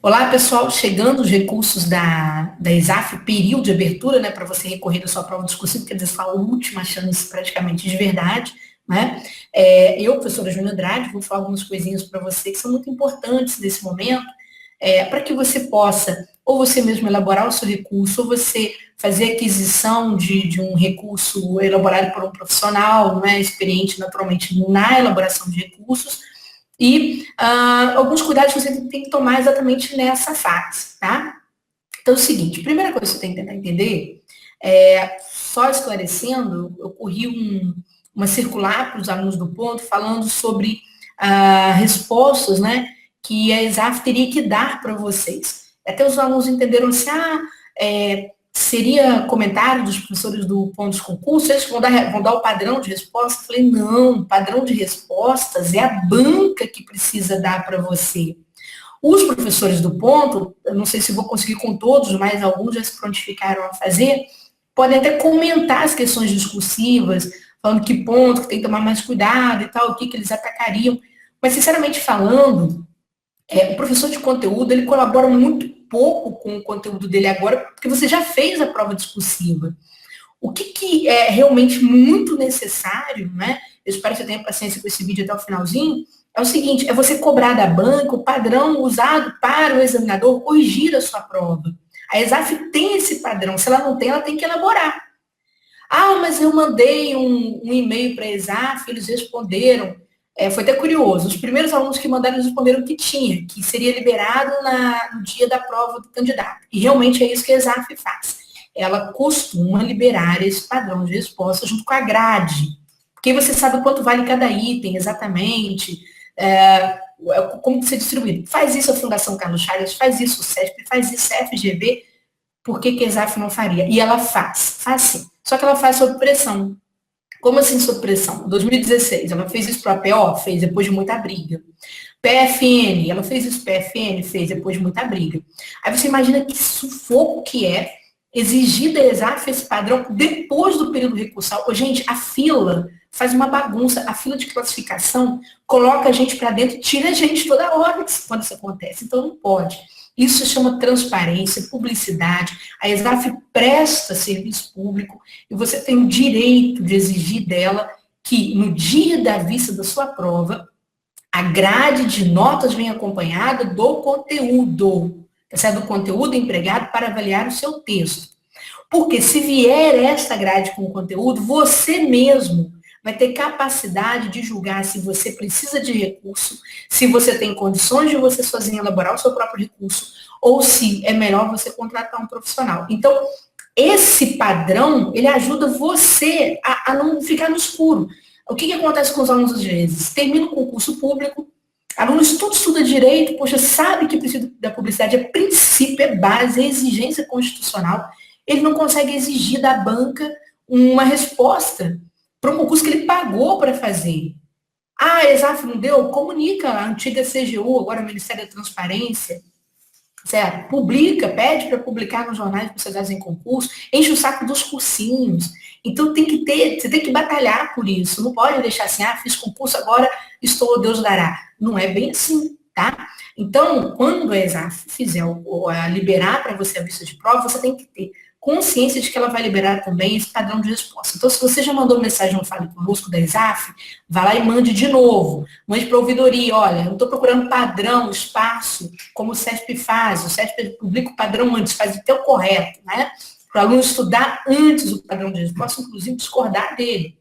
Olá, pessoal. Chegando os recursos da ESAF, período de abertura, né, para você recorrer da sua prova discursiva, quer dizer, sua última chance praticamente de verdade, né? Eu, professora Júlia Andrade, vou falar algumas coisinhas para você que são muito importantes nesse momento, para que você possa, ou você mesmo elaborar o seu recurso, ou você fazer aquisição de um recurso elaborado por um profissional, não é, experiente naturalmente na elaboração de recursos, e alguns cuidados que você tem que tomar exatamente nessa fase, tá? Então é o seguinte, a primeira coisa que você tem que tentar entender, só esclarecendo, ocorreu uma circular para os alunos do ponto falando sobre respostas, né, que a ESAF teria que dar para vocês. Até os alunos entenderam assim, seria comentário dos professores do ponto de concurso, eles vão dar o padrão de resposta? Eu falei, não, padrão de respostas é a banca que precisa dar para você. Os professores do ponto, eu não sei se vou conseguir com todos, mas alguns já se prontificaram a fazer, podem até comentar as questões discursivas, falando que ponto, que tem que tomar mais cuidado e tal, o que eles atacariam. Mas, sinceramente falando, o professor de conteúdo, ele colabora muito pouco com o conteúdo dele agora, porque você já fez a prova discursiva. O que é realmente muito necessário, né? Eu espero que você tenha paciência com esse vídeo até o finalzinho, é o seguinte, é você cobrar da banca o padrão usado para o examinador corrigir a sua prova. A ESAF tem esse padrão, se ela não tem, ela tem que elaborar. Mas eu mandei um e-mail para a ESAF, eles responderam. Foi até curioso. Os primeiros alunos que mandaram responderam que tinha, que seria liberado no dia da prova do candidato. E realmente é isso que a ESAF faz. Ela costuma liberar esse padrão de resposta junto com a grade. Porque você sabe quanto vale cada item exatamente, como que ser distribuído. Faz isso a Fundação Carlos Chagas, faz isso o CESP, faz isso a FGV, por que a ESAF não faria? E ela faz sim. Só que ela faz sob pressão. Como assim sob pressão? Em 2016, ela fez isso para a APO? Fez, depois de muita briga. PFN, ela fez isso, PFN? Fez, depois de muita briga. Aí você imagina que sufoco que é exigir da ESAF esse padrão depois do período recursal. Gente, a fila faz uma bagunça. A fila de classificação coloca a gente para dentro, tira a gente toda hora quando isso acontece. Então não pode. Isso se chama transparência, publicidade. A ESAF presta serviço público e você tem o direito de exigir dela que, no dia da vista da sua prova, a grade de notas venha acompanhada do conteúdo, do conteúdo empregado para avaliar o seu texto. Porque se vier esta grade com o conteúdo, você mesmo vai ter capacidade de julgar se você precisa de recurso, se você tem condições de você sozinho elaborar o seu próprio recurso, ou se é melhor você contratar um profissional. Então, esse padrão, ele ajuda você a não ficar no escuro. O que acontece com os alunos às vezes? Termina o concurso público, aluno estuda direito, poxa, sabe que precisa da publicidade, é princípio, é base, é exigência constitucional. Ele não consegue exigir da banca uma resposta para um concurso que ele pagou para fazer. A ESAF não deu? Comunica a antiga CGU, agora o Ministério da Transparência, certo? Publica, pede para publicar nos jornais especializados em concurso, enche o saco dos cursinhos. Então você tem que batalhar por isso. Não pode deixar assim, fiz concurso, agora estou, Deus dará. Não é bem assim, tá? Então, quando a ESAF fizer liberar para você a vista de prova, você tem que ter consciência de que ela vai liberar também esse padrão de resposta. Então, se você já mandou mensagem no Fale Conosco da ESAF, vá lá e mande de novo. Mande para a ouvidoria, olha, eu estou procurando padrão, espaço, como o CESP faz. O CESP publica o padrão antes, faz até o correto, né? Para o aluno estudar antes o padrão de resposta, inclusive discordar dele.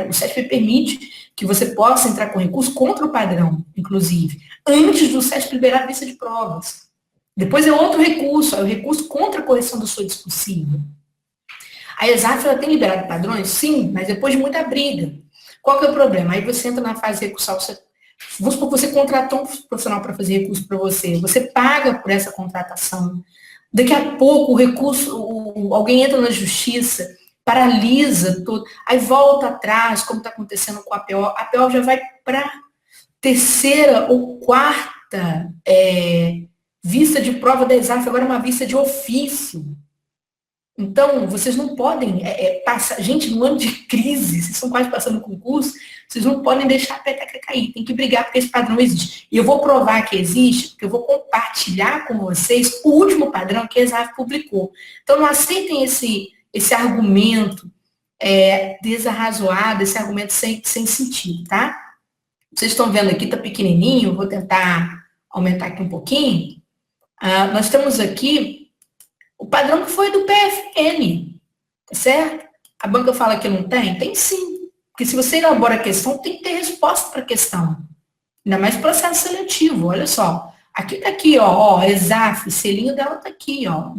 O CESP permite que você possa entrar com recurso contra o padrão, inclusive, antes do CESP liberar a vista de provas. Depois é outro recurso, é o recurso contra a correção do seu discursivo. A ESAF ela tem liberado padrões? Sim, mas depois de muita briga. Qual que é o problema? Aí você entra na fase recursal, vamos supor que você contratou um profissional para fazer recurso para você, você paga por essa contratação. Daqui a pouco o recurso, alguém entra na justiça, paralisa tudo, aí volta atrás, como está acontecendo com a APO. A APO já vai para terceira ou quarta vista de prova da ESAF, agora é uma vista de ofício. Então, vocês não podem passar... Gente, no ano de crise, vocês estão quase passando concurso, vocês não podem deixar a peteca cair. Tem que brigar porque esse padrão existe. E eu vou provar que existe, porque eu vou compartilhar com vocês o último padrão que a ESAF publicou. Então, não aceitem esse argumento desarrazoado, esse argumento sem sentido, tá? Vocês estão vendo aqui, tá pequenininho, vou tentar aumentar aqui um pouquinho. Nós temos aqui o padrão que foi do PFN, tá certo? A banca fala que não tem? Tem sim. Porque se você elabora a questão, tem que ter resposta para a questão. Ainda mais processo seletivo, olha só. Aqui tá aqui, ó, ESAF, selinho dela tá aqui, ó.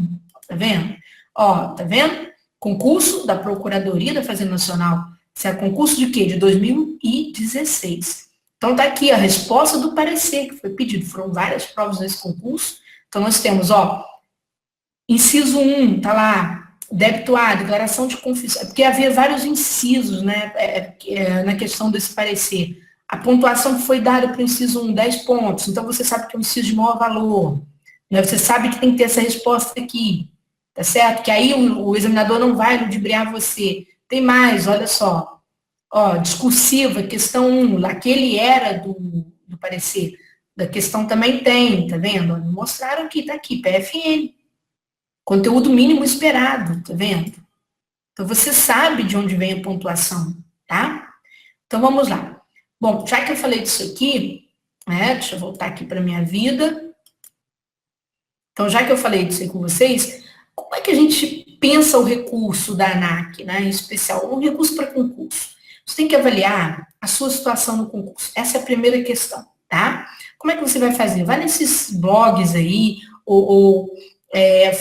Tá vendo? Ó, tá vendo? Concurso da Procuradoria da Fazenda Nacional. Isso é concurso de quê? De 2016. Então tá aqui a resposta do parecer que foi pedido. Foram várias provas nesse concurso. Então nós temos, ó, inciso 1, tá lá, débito A, declaração de confissão, porque havia vários incisos, né, na questão desse parecer. A pontuação que foi dada para o inciso 1, 10 pontos, então você sabe que é um inciso de maior valor, né, você sabe que tem que ter essa resposta aqui, tá certo? Que aí o examinador não vai ludibriar você. Tem mais, olha só, ó, discursiva, questão 1, aquele era do parecer, da questão também tem, tá vendo? Mostraram aqui, tá aqui, PFN. Conteúdo mínimo esperado, tá vendo? Então, você sabe de onde vem a pontuação, tá? Então, vamos lá. Bom, já que eu falei disso aqui, né, deixa eu voltar aqui para minha vida. Então, já que eu falei disso aí com vocês, como é que a gente pensa o recurso da ANAC, né, em especial, um recurso para concurso? Você tem que avaliar a sua situação no concurso. Essa é a primeira questão, tá? Como é que você vai fazer? Vai nesses blogs aí, ou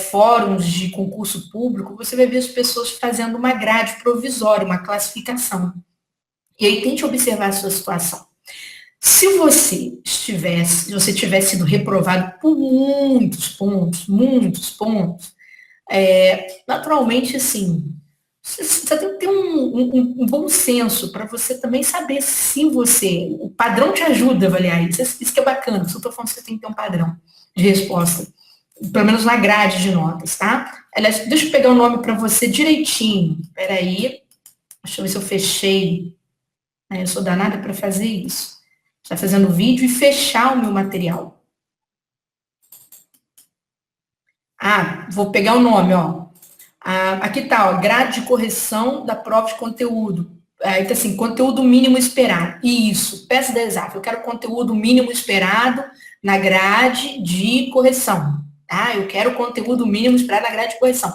fóruns de concurso público, você vai ver as pessoas fazendo uma grade provisória, uma classificação. E aí tente observar a sua situação. Se você tivesse sido reprovado por muitos pontos, naturalmente, assim, você tem que ter um bom senso para você também saber se o padrão te ajuda a avaliar isso. Isso que é bacana, se eu estou falando que você tem que ter um padrão de resposta, pelo menos na grade de notas, tá? Aliás, deixa eu pegar o nome para você direitinho. Peraí, deixa eu ver se eu fechei. Eu sou danada para fazer isso. Está fazendo vídeo e fechar o meu material. Vou pegar o nome, ó. Aqui tá, ó, grade de correção da prova de conteúdo. Aí tá assim, conteúdo mínimo esperado. Isso, peça da ESAF. Eu quero conteúdo mínimo esperado na grade de correção. Tá? Eu quero conteúdo mínimo esperado na grade de correção.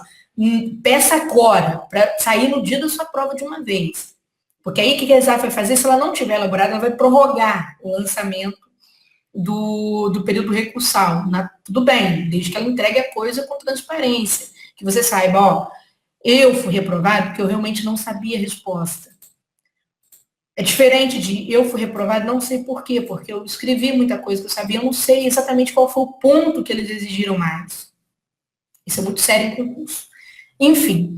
Peça agora, para sair no dia da sua prova de uma vez. Porque aí o que a ESAF vai fazer? Se ela não tiver elaborado, ela vai prorrogar o lançamento do período recursal. Tudo bem, desde que ela entregue a coisa com transparência. Que você saiba, ó, eu fui reprovado porque eu realmente não sabia a resposta. É diferente de eu fui reprovado, não sei por quê, porque eu escrevi muita coisa que eu sabia, eu não sei exatamente qual foi o ponto que eles exigiram mais. Isso é muito sério em concurso. Enfim,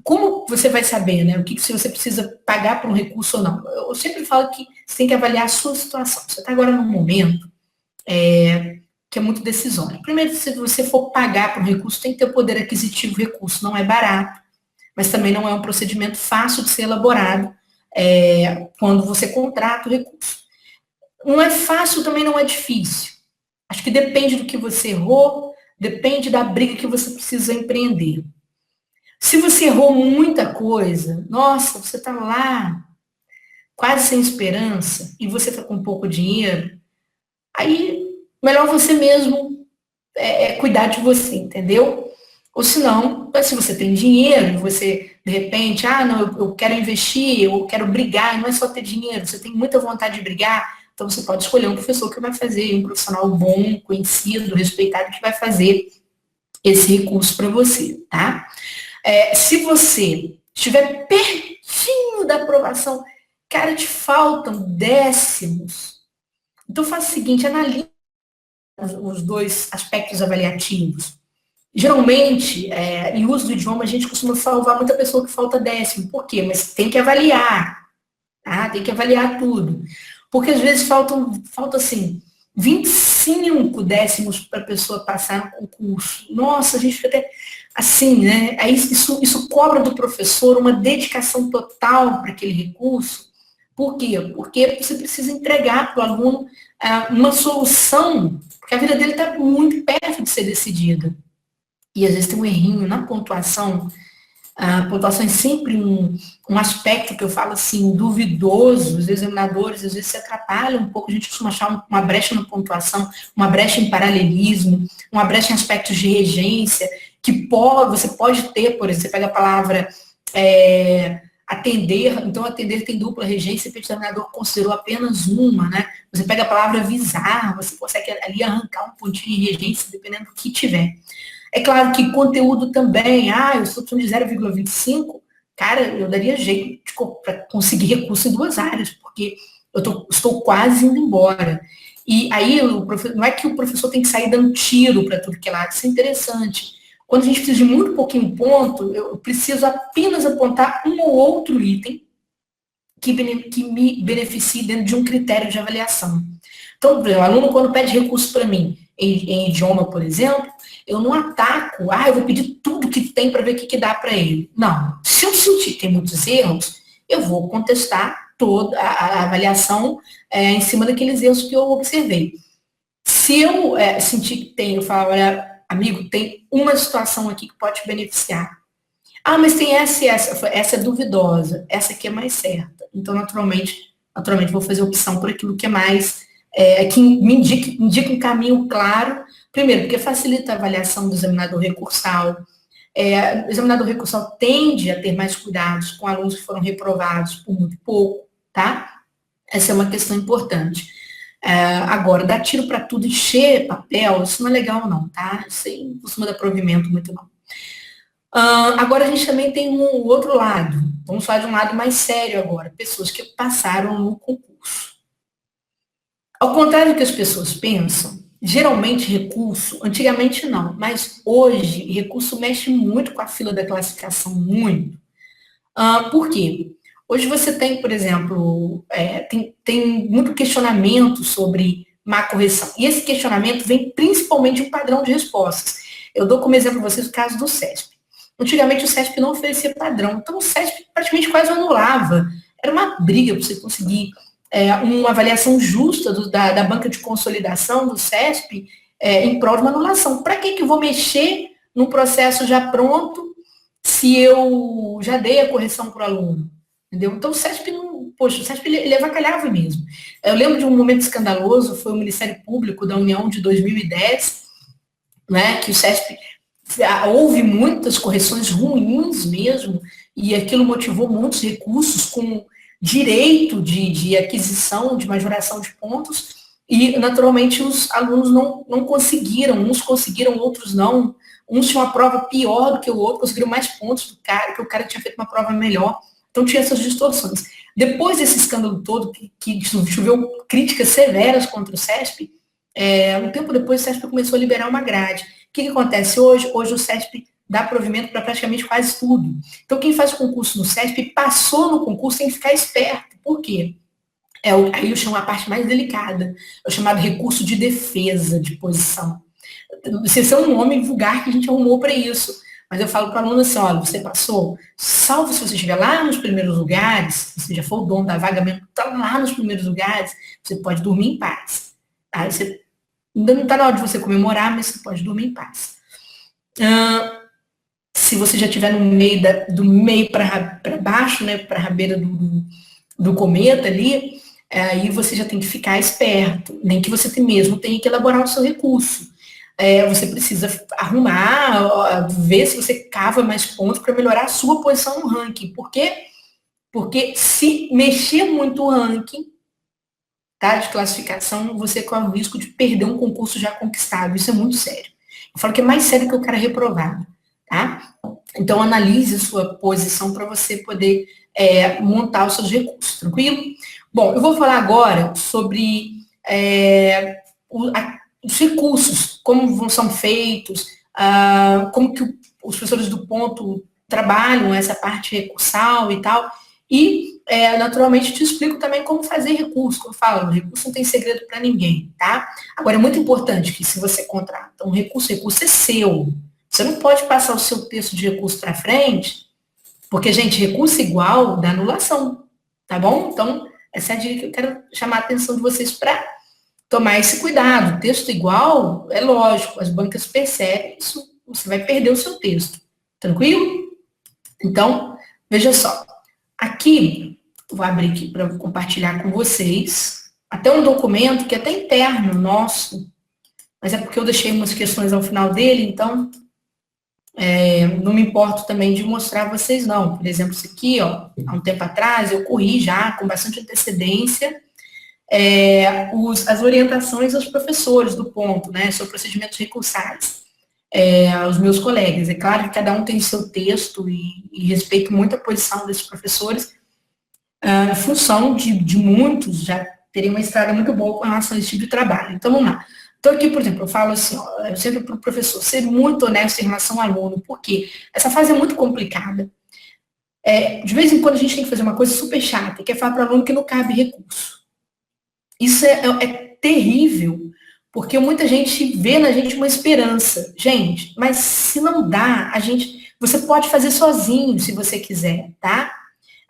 como você vai saber, né, se você precisa pagar por um recurso ou não? Eu sempre falo que você tem que avaliar a sua situação. Você está agora num momento que é muito decisório. Primeiro, se você for pagar por um recurso, tem que ter o poder aquisitivo. O recurso não é barato, mas também não é um procedimento fácil de ser elaborado quando você contrata o recurso. Não é fácil, também não é difícil. Acho que depende do que você errou, depende da briga que você precisa empreender. Se você errou muita coisa, nossa, você está lá, quase sem esperança, e você está com pouco dinheiro, aí melhor você mesmo cuidar de você, entendeu? Ou se não, se você tem dinheiro, você, de repente, não, eu quero investir, eu quero brigar, e não é só ter dinheiro, você tem muita vontade de brigar, então você pode escolher um professor que vai fazer, um profissional bom, conhecido, respeitado, que vai fazer esse recurso para você, tá? Se você estiver pertinho da aprovação, cara, te faltam décimos. Então, faça o seguinte, analise os dois aspectos avaliativos. Geralmente, em uso do idioma, a gente costuma salvar muita pessoa que falta décimo. Por quê? Mas tem que avaliar, tá? Tem que avaliar tudo. Porque, às vezes, falta assim, 25 5 décimos para a pessoa passar no concurso. Nossa, a gente fica até assim, né? Aí isso cobra do professor uma dedicação total para aquele recurso. Por quê? Porque você precisa entregar para o aluno uma solução, porque a vida dele está muito perto de ser decidida. E às vezes tem um errinho na pontuação. A pontuação é sempre um aspecto que eu falo assim, duvidoso. Os examinadores às vezes se atrapalham um pouco. A gente costuma achar uma brecha na pontuação, uma brecha em paralelismo, uma brecha em aspectos de regência, que você pode ter, por exemplo, você pega a palavra atender, então atender tem dupla regência, o examinador considerou apenas uma, né? Você pega a palavra visar, você consegue ali arrancar um pontinho de regência, dependendo do que tiver. É claro que conteúdo também, eu estou precisando de 0,25, cara, eu daria jeito para conseguir recurso em 2 áreas, porque estou quase indo embora. E aí, não é que o professor tem que sair dando tiro para tudo que é lado, isso é interessante. Quando a gente precisa de muito pouquinho ponto, eu preciso apenas apontar um ou outro item que me beneficie dentro de um critério de avaliação. Então, por exemplo, o aluno quando pede recurso para mim, em idioma, por exemplo, eu não ataco, eu vou pedir tudo que tem para ver o que dá para ele. Não. Se eu sentir que tem muitos erros, eu vou contestar toda a avaliação em cima daqueles erros que eu observei. Se eu sentir que tem, eu falo, olha, amigo, tem uma situação aqui que pode te beneficiar. Mas tem essa e essa é duvidosa, essa aqui é mais certa. Então, naturalmente vou fazer opção por aquilo que é mais, que me indica um caminho claro. Primeiro, porque facilita a avaliação do examinador recursal. O examinador recursal tende a ter mais cuidados com alunos que foram reprovados por muito pouco, tá? Essa é uma questão importante. Agora, dar tiro para tudo, encher papel, isso não é legal não, tá? Isso aí não costuma dar provimento muito não. Agora a gente também tem um outro lado. Vamos falar de um lado mais sério agora. Pessoas que passaram no concurso. Ao contrário do que as pessoas pensam, geralmente recurso, antigamente não, mas hoje recurso mexe muito com a fila da classificação, muito. Por quê? Hoje você tem, por exemplo, tem muito questionamento sobre má correção. E esse questionamento vem principalmente de um padrão de respostas. Eu dou como exemplo para vocês o caso do CESP. Antigamente o CESP não oferecia padrão, então o CESP praticamente quase anulava. Era uma briga para você conseguir uma avaliação justa da banca de consolidação do CESP em prol de uma anulação. Para que eu vou mexer num processo já pronto se eu já dei a correção para o aluno? Entendeu? Então o CESP o CESP ele avacalhava mesmo. Eu lembro de um momento escandaloso, foi o Ministério Público da União de 2010, né, que o CESP houve muitas correções ruins mesmo, e aquilo motivou muitos recursos com direito de aquisição, de majoração de pontos, e naturalmente os alunos não conseguiram, uns conseguiram, outros não, uns tinham uma prova pior do que o outro, conseguiram mais pontos do cara, que o cara tinha feito uma prova melhor, então tinha essas distorções. Depois desse escândalo todo, que choveu críticas severas contra o CESP, um tempo depois o CESP começou a liberar uma grade. O que acontece hoje? Hoje o CESP dá provimento para praticamente quase tudo. Então, quem faz concurso no CESP passou no concurso tem que ficar esperto. Por quê? Aí eu chamo a parte mais delicada, é o chamado recurso de defesa de posição. Esse é um nome vulgar que a gente arrumou para isso. Mas eu falo para o aluno assim, olha, você passou, salvo se você estiver lá nos primeiros lugares, se já for o dono da vaga mesmo, está lá nos primeiros lugares, você pode dormir em paz. Aí você ainda não está na hora de você comemorar, mas você pode dormir em paz. Se você já estiver no meio do meio para baixo, né, para a rabeira do cometa ali, aí você já tem que ficar esperto. Nem que você mesmo tenha que elaborar o seu recurso. Você precisa arrumar, ver se você cava mais pontos para melhorar a sua posição no ranking. Por quê? Porque se mexer muito o ranking, tá, de classificação, você corre o risco de perder um concurso já conquistado. Isso é muito sério. Eu falo que é mais sério que o cara reprovado, tá? Então, analise a sua posição para você poder montar os seus recursos, tranquilo? Bom, eu vou falar agora sobre os recursos, como são feitos, como que os professores do ponto trabalham essa parte recursal e tal. E, naturalmente, te explico também como fazer recurso. Como eu falo, recurso não tem segredo para ninguém, tá? Agora, é muito importante que se você contrata um recurso, o recurso é seu. Você não pode passar o seu texto de recurso para frente, porque, gente, recurso igual dá anulação, tá bom? Então, essa é a dica que eu quero chamar a atenção de vocês para tomar esse cuidado. Texto igual, é lógico, as bancas percebem isso, você vai perder o seu texto. Tranquilo? Então, veja só. Aqui, vou abrir aqui para compartilhar com vocês, até um documento que é até interno nosso, mas é porque eu deixei umas questões ao final dele, então não me importo também de mostrar a vocês, não. Por exemplo, isso aqui, ó, há um tempo atrás, eu corri já, com bastante antecedência, as orientações aos professores do ponto, né, sobre procedimentos recursáveis, aos meus colegas. É claro que cada um tem seu texto e respeito muito a posição desses professores, em função de muitos já terem uma estrada muito boa com relação a esse tipo de trabalho. Então, vamos lá. Então, aqui, por exemplo, eu falo assim, ó, eu sempre para o professor, ser muito honesto em relação ao aluno, porque essa fase é muito complicada. De vez em quando a gente tem que fazer uma coisa super chata, que é falar para o aluno que não cabe recurso. Isso é terrível, porque muita gente vê na gente uma esperança. Gente, mas se não dá, você pode fazer sozinho, se você quiser, tá?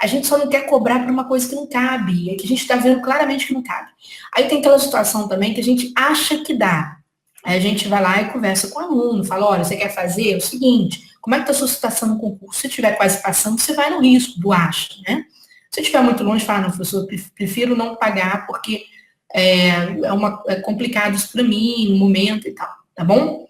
A gente só não quer cobrar por uma coisa que não cabe, é que a gente está vendo claramente que não cabe. Aí tem aquela situação também que a gente acha que dá. Aí a gente vai lá e conversa com o aluno, fala, olha, você quer fazer? É o seguinte, como é que está a sua situação no concurso? Se estiver quase passando, você vai no risco do acha, né? Se estiver muito longe, fala, não, professor, eu prefiro não pagar, porque é complicado isso para mim, no momento e tal, tá bom?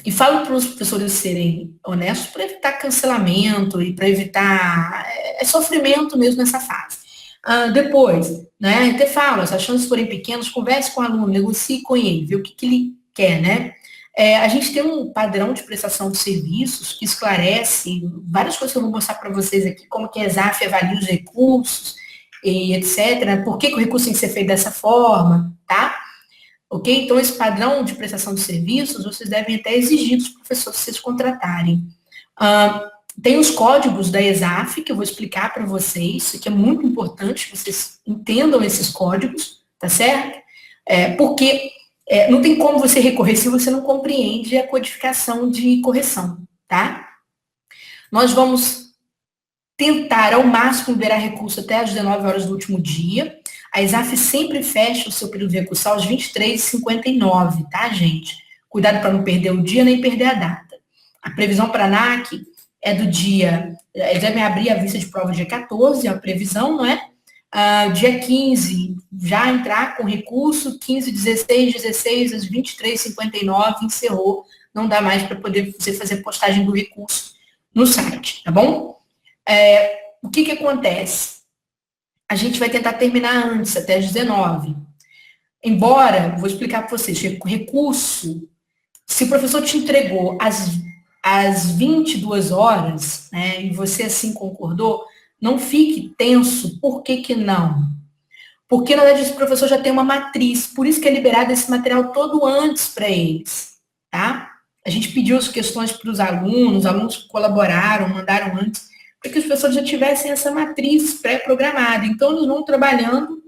E falo para os professores serem honestos para evitar cancelamento e para evitar sofrimento mesmo nessa fase. Depois, né, até falo, se as chances forem pequenas, converse com o aluno, negocie com ele, vê o que ele quer, né? A gente tem um padrão de prestação de serviços que esclarece várias coisas que eu vou mostrar para vocês aqui, como que a ESAF avalia os recursos, e etc. Por que o recurso tem que ser feito dessa forma, tá? Ok? Então, esse padrão de prestação de serviços, vocês devem até exigir dos professores que vocês contratarem. Tem os códigos da ESAF, que eu vou explicar para vocês, isso aqui é muito importante que vocês entendam esses códigos, tá certo? Porque não tem como você recorrer se você não compreende a codificação de correção, tá? Nós vamos tentar ao máximo liberar recurso até às 19 horas do último dia. A ESAF sempre fecha o seu período de recurso aos 23h59, tá, gente? Cuidado para não perder o dia nem perder a data. A previsão para a ANAC é do dia, eles devem abrir a vista de prova dia 14, a previsão, não é? Dia 15, já entrar com recurso, 15, 16, 16, às 23h59, encerrou, não dá mais para poder você fazer postagem do recurso no site, tá bom? O que acontece? A gente vai tentar terminar antes, até às 19. Embora, vou explicar para vocês, recurso, se o professor te entregou às 22 horas, né, e você assim concordou, não fique tenso. Por que não? Porque, na verdade, esse professor já tem uma matriz, por isso que é liberado esse material todo antes para eles, tá? A gente pediu as questões para os alunos colaboraram, mandaram antes, para que os professores já tivessem essa matriz pré-programada. Então, eles vão trabalhando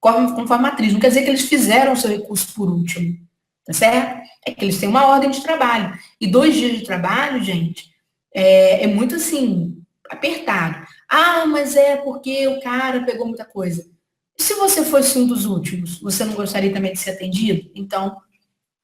conforme a matriz. Não quer dizer que eles fizeram o seu recurso por último, tá certo? É que eles têm uma ordem de trabalho. E 2 dias de trabalho, gente, é muito, assim, apertado. Mas é porque o cara pegou muita coisa. E se você fosse um dos últimos, você não gostaria também de ser atendido? Então,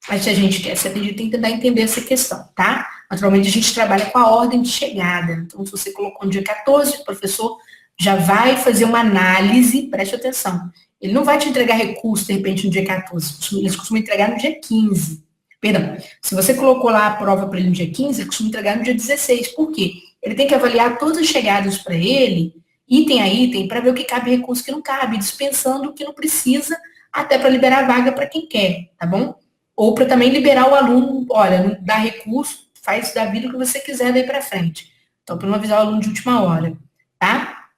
se a gente quer ser atendido, tem que tentar entender essa questão, tá? Naturalmente, a gente trabalha com a ordem de chegada. Então, se você colocou no dia 14, o professor já vai fazer uma análise, preste atenção. Ele não vai te entregar recurso, de repente, no dia 14. Eles costumam entregar no dia 15. Perdão. Se você colocou lá a prova para ele no dia 15, ele costuma entregar no dia 16. Por quê? Ele tem que avaliar todas as chegadas para ele, item a item, para ver o que cabe e recurso que não cabe, dispensando o que não precisa, até para liberar a vaga para quem quer, tá bom? Ou para também liberar o aluno, olha, não dá recurso, faz da vida o que você quiser daí para frente. Então, para não avisar o aluno de última hora, tá?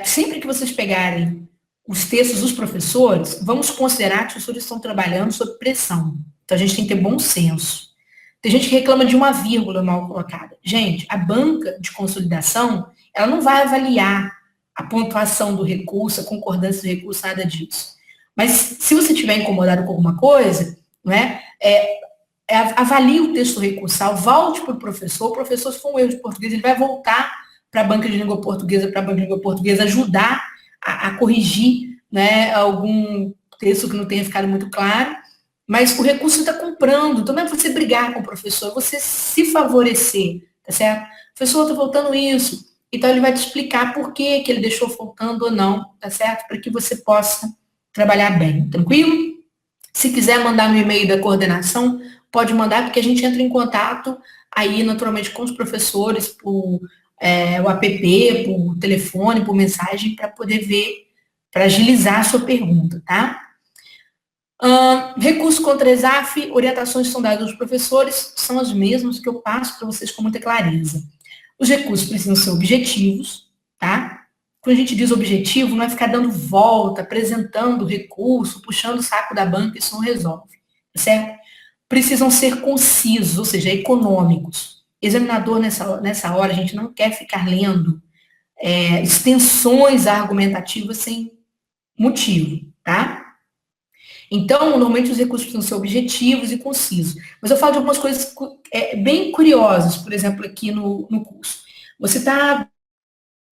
Sempre que vocês pegarem os textos dos professores, vamos considerar que os professores estão trabalhando sob pressão. Então, a gente tem que ter bom senso. Tem gente que reclama de uma vírgula mal colocada. Gente, a banca de consolidação, ela não vai avaliar a pontuação do recurso, a concordância do recurso, nada disso. Mas se você estiver incomodado com alguma coisa, né, avalie o texto recursal, volte para o professor, se for um erro de português, ele vai voltar para a banca de língua portuguesa, ajudar a corrigir, né, algum texto que não tenha ficado muito claro, mas o recurso está comprando, então não é você brigar com o professor, é você se favorecer, tá certo? Professor, está faltando isso, então ele vai te explicar por que ele deixou faltando ou não, tá certo? Para que você possa trabalhar bem, tranquilo? Se quiser mandar no e-mail da coordenação, pode mandar, porque a gente entra em contato aí, naturalmente, com os professores, por o app, por telefone, por mensagem, para poder ver, para agilizar a sua pergunta, tá? Recurso contra a ESAF, orientações que são dadas aos professores, são as mesmas que eu passo para vocês com muita clareza. Os recursos precisam ser objetivos, tá? Quando a gente diz objetivo, não é ficar dando volta, apresentando o recurso, puxando o saco da banca, isso não resolve, certo? Precisam ser concisos, ou seja, econômicos. Examinador, nessa hora, a gente não quer ficar lendo extensões argumentativas sem motivo, tá? Então, normalmente os recursos precisam ser objetivos e concisos. Mas eu falo de algumas coisas bem curiosas, por exemplo, aqui no curso. Você está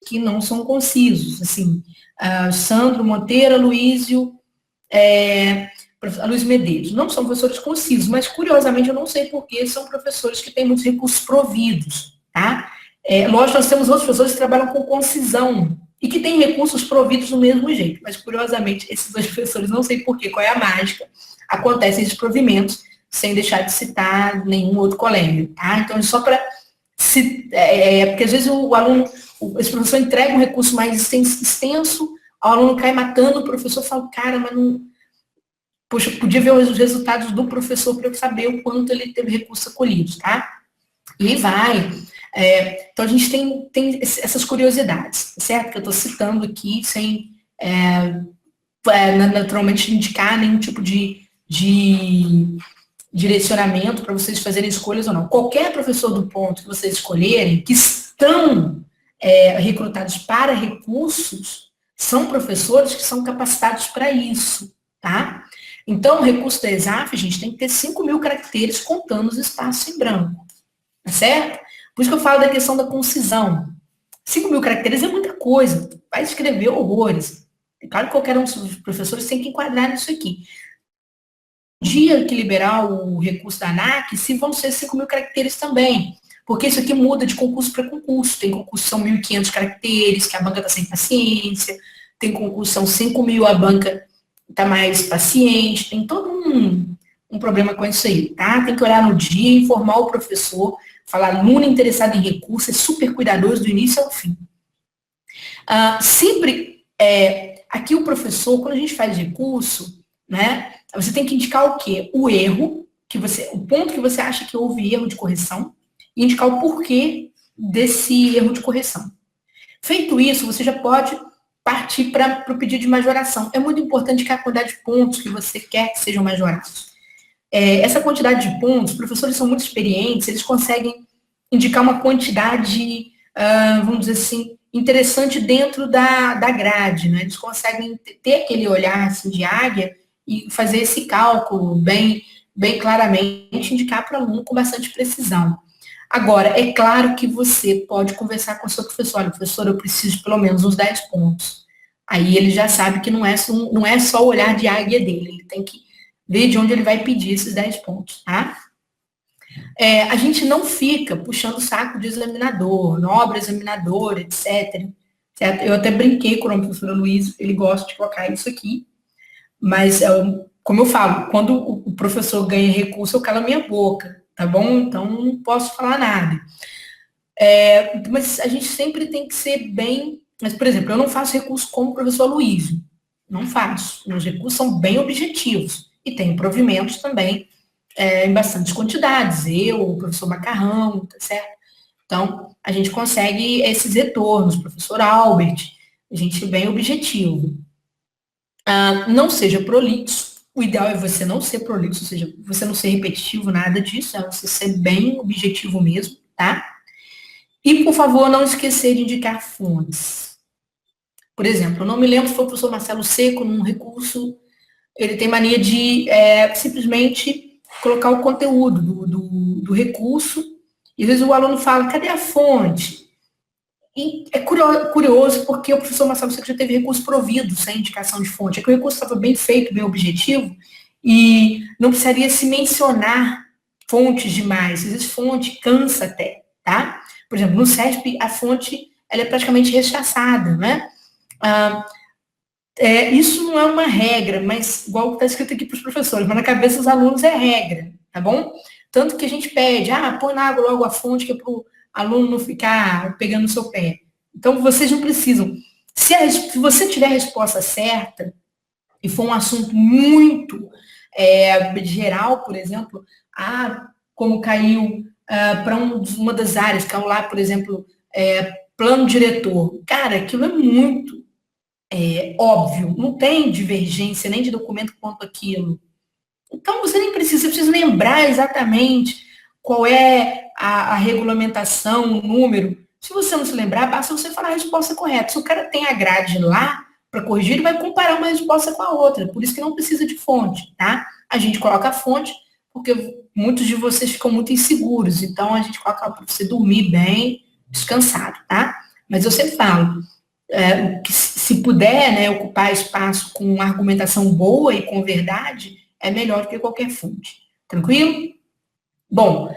que não são concisos, assim, Sandro Monteiro, Luísio Medeiros, não são professores concisos, mas curiosamente eu não sei porquê, são professores que têm muitos recursos providos, tá? Lógico, nós temos outros professores que trabalham com concisão e que têm recursos providos do mesmo jeito, mas curiosamente esses dois professores, não sei porquê, qual é a mágica, acontecem esses provimentos sem deixar de citar nenhum outro colega, tá? Então, só para porque às vezes o aluno, esse professor entrega um recurso mais extenso, o aluno cai matando, o professor fala, cara, mas não. Poxa, podia ver os resultados do professor para eu saber o quanto ele teve recursos acolhidos, tá? E vai. Então a gente tem essas curiosidades, certo? Que eu estou citando aqui sem naturalmente indicar nenhum tipo de direcionamento para vocês fazerem escolhas ou não. Qualquer professor do ponto que vocês escolherem, que estão recrutados para recursos, são professores que são capacitados para isso, tá? Então, o recurso da ESAF, gente, tem que ter 5.000 caracteres contando os espaços em branco, tá certo? Por isso que eu falo da questão da concisão. 5.000 caracteres é muita coisa, vai escrever horrores. É claro que qualquer um dos professores tem que enquadrar nisso aqui. Dia que liberar o recurso da ANAC, se vão ser 5.000 caracteres também, porque isso aqui muda de concurso para concurso. Tem concurso que são 1.500 caracteres, que a banca está sem paciência, tem concurso que são 5.000, a banca está mais paciente, tem todo um problema com isso aí, tá? Tem que olhar no dia, informar o professor, falar aluno interessado em recurso, é super cuidadoso do início ao fim. Sempre, aqui o professor, quando a gente faz recurso, né, você tem que indicar o quê? O erro, o ponto que você acha que houve erro de correção, e indicar o porquê desse erro de correção. Feito isso, você já pode partir para o pedido de majoração. É muito importante que a quantidade de pontos que você quer que sejam majorados. Essa quantidade de pontos, os professores são muito experientes, eles conseguem indicar uma quantidade, vamos dizer assim, interessante dentro da grade, né? Eles conseguem ter aquele olhar assim, de águia e fazer esse cálculo bem claramente, indicar para o aluno com bastante precisão. Agora, é claro que você pode conversar com o seu professor. Olha, professor, eu preciso de pelo menos uns 10 pontos. Aí ele já sabe que não é só o olhar de águia dele, ele tem que ver de onde ele vai pedir esses 10 pontos, tá? A gente não fica puxando o saco de examinador, nobre examinador, etc. Certo? Eu até brinquei com o professor Luiz, ele gosta de colocar isso aqui, mas, como eu falo, quando o professor ganha recurso, eu calo a minha boca. Tá bom? Então, não posso falar nada. Mas a gente sempre tem que ser bem... Mas, por exemplo, eu não faço recurso como o professor Luiz. Não faço. Meus recursos são bem objetivos. E tem provimentos também em bastantes quantidades. Eu, o professor Macarrão, tá certo? Então, a gente consegue esses retornos. Professor Albert, a gente é bem objetivo. Não seja prolixo, O ideal é você não ser prolixo, ou seja, você não ser repetitivo, nada disso, é você ser bem objetivo mesmo, tá? E, por favor, não esquecer de indicar fontes. Por exemplo, eu não me lembro se foi o professor Marcelo Seco, num recurso, ele tem mania de simplesmente colocar o conteúdo do recurso, e às vezes o aluno fala, cadê a fonte? E é curioso porque o professor Marcelo Seco já teve recurso provido sem indicação de fonte. É que o recurso estava bem feito, bem objetivo, e não precisaria se mencionar fontes demais. Às vezes fonte cansa até, tá? Por exemplo, no CESP, a fonte ela é praticamente rechaçada, né? Ah, isso não é uma regra, mas igual está escrito aqui para os professores, mas na cabeça dos alunos é regra, tá bom? Tanto que a gente pede, põe na água logo a fonte, que é para o aluno não ficar pegando no seu pé. Então, vocês não precisam. Se você tiver a resposta certa, e for um assunto muito geral, por exemplo, como caiu para uma das áreas, caiu lá, por exemplo, plano diretor. Cara, aquilo é muito óbvio, não tem divergência nem de documento quanto aquilo. Então, você nem precisa, você precisa lembrar exatamente qual é a regulamentação, o número. Se você não se lembrar, basta você falar a resposta correta. Se o cara tem a grade lá para corrigir, ele vai comparar uma resposta com a outra. Por isso que não precisa de fonte, tá? A gente coloca a fonte porque muitos de vocês ficam muito inseguros. Então, a gente coloca para você dormir bem, descansado, tá? Mas eu sempre falo, que se puder, né, ocupar espaço com argumentação boa e com verdade, é melhor do que qualquer fonte. Tranquilo? Bom,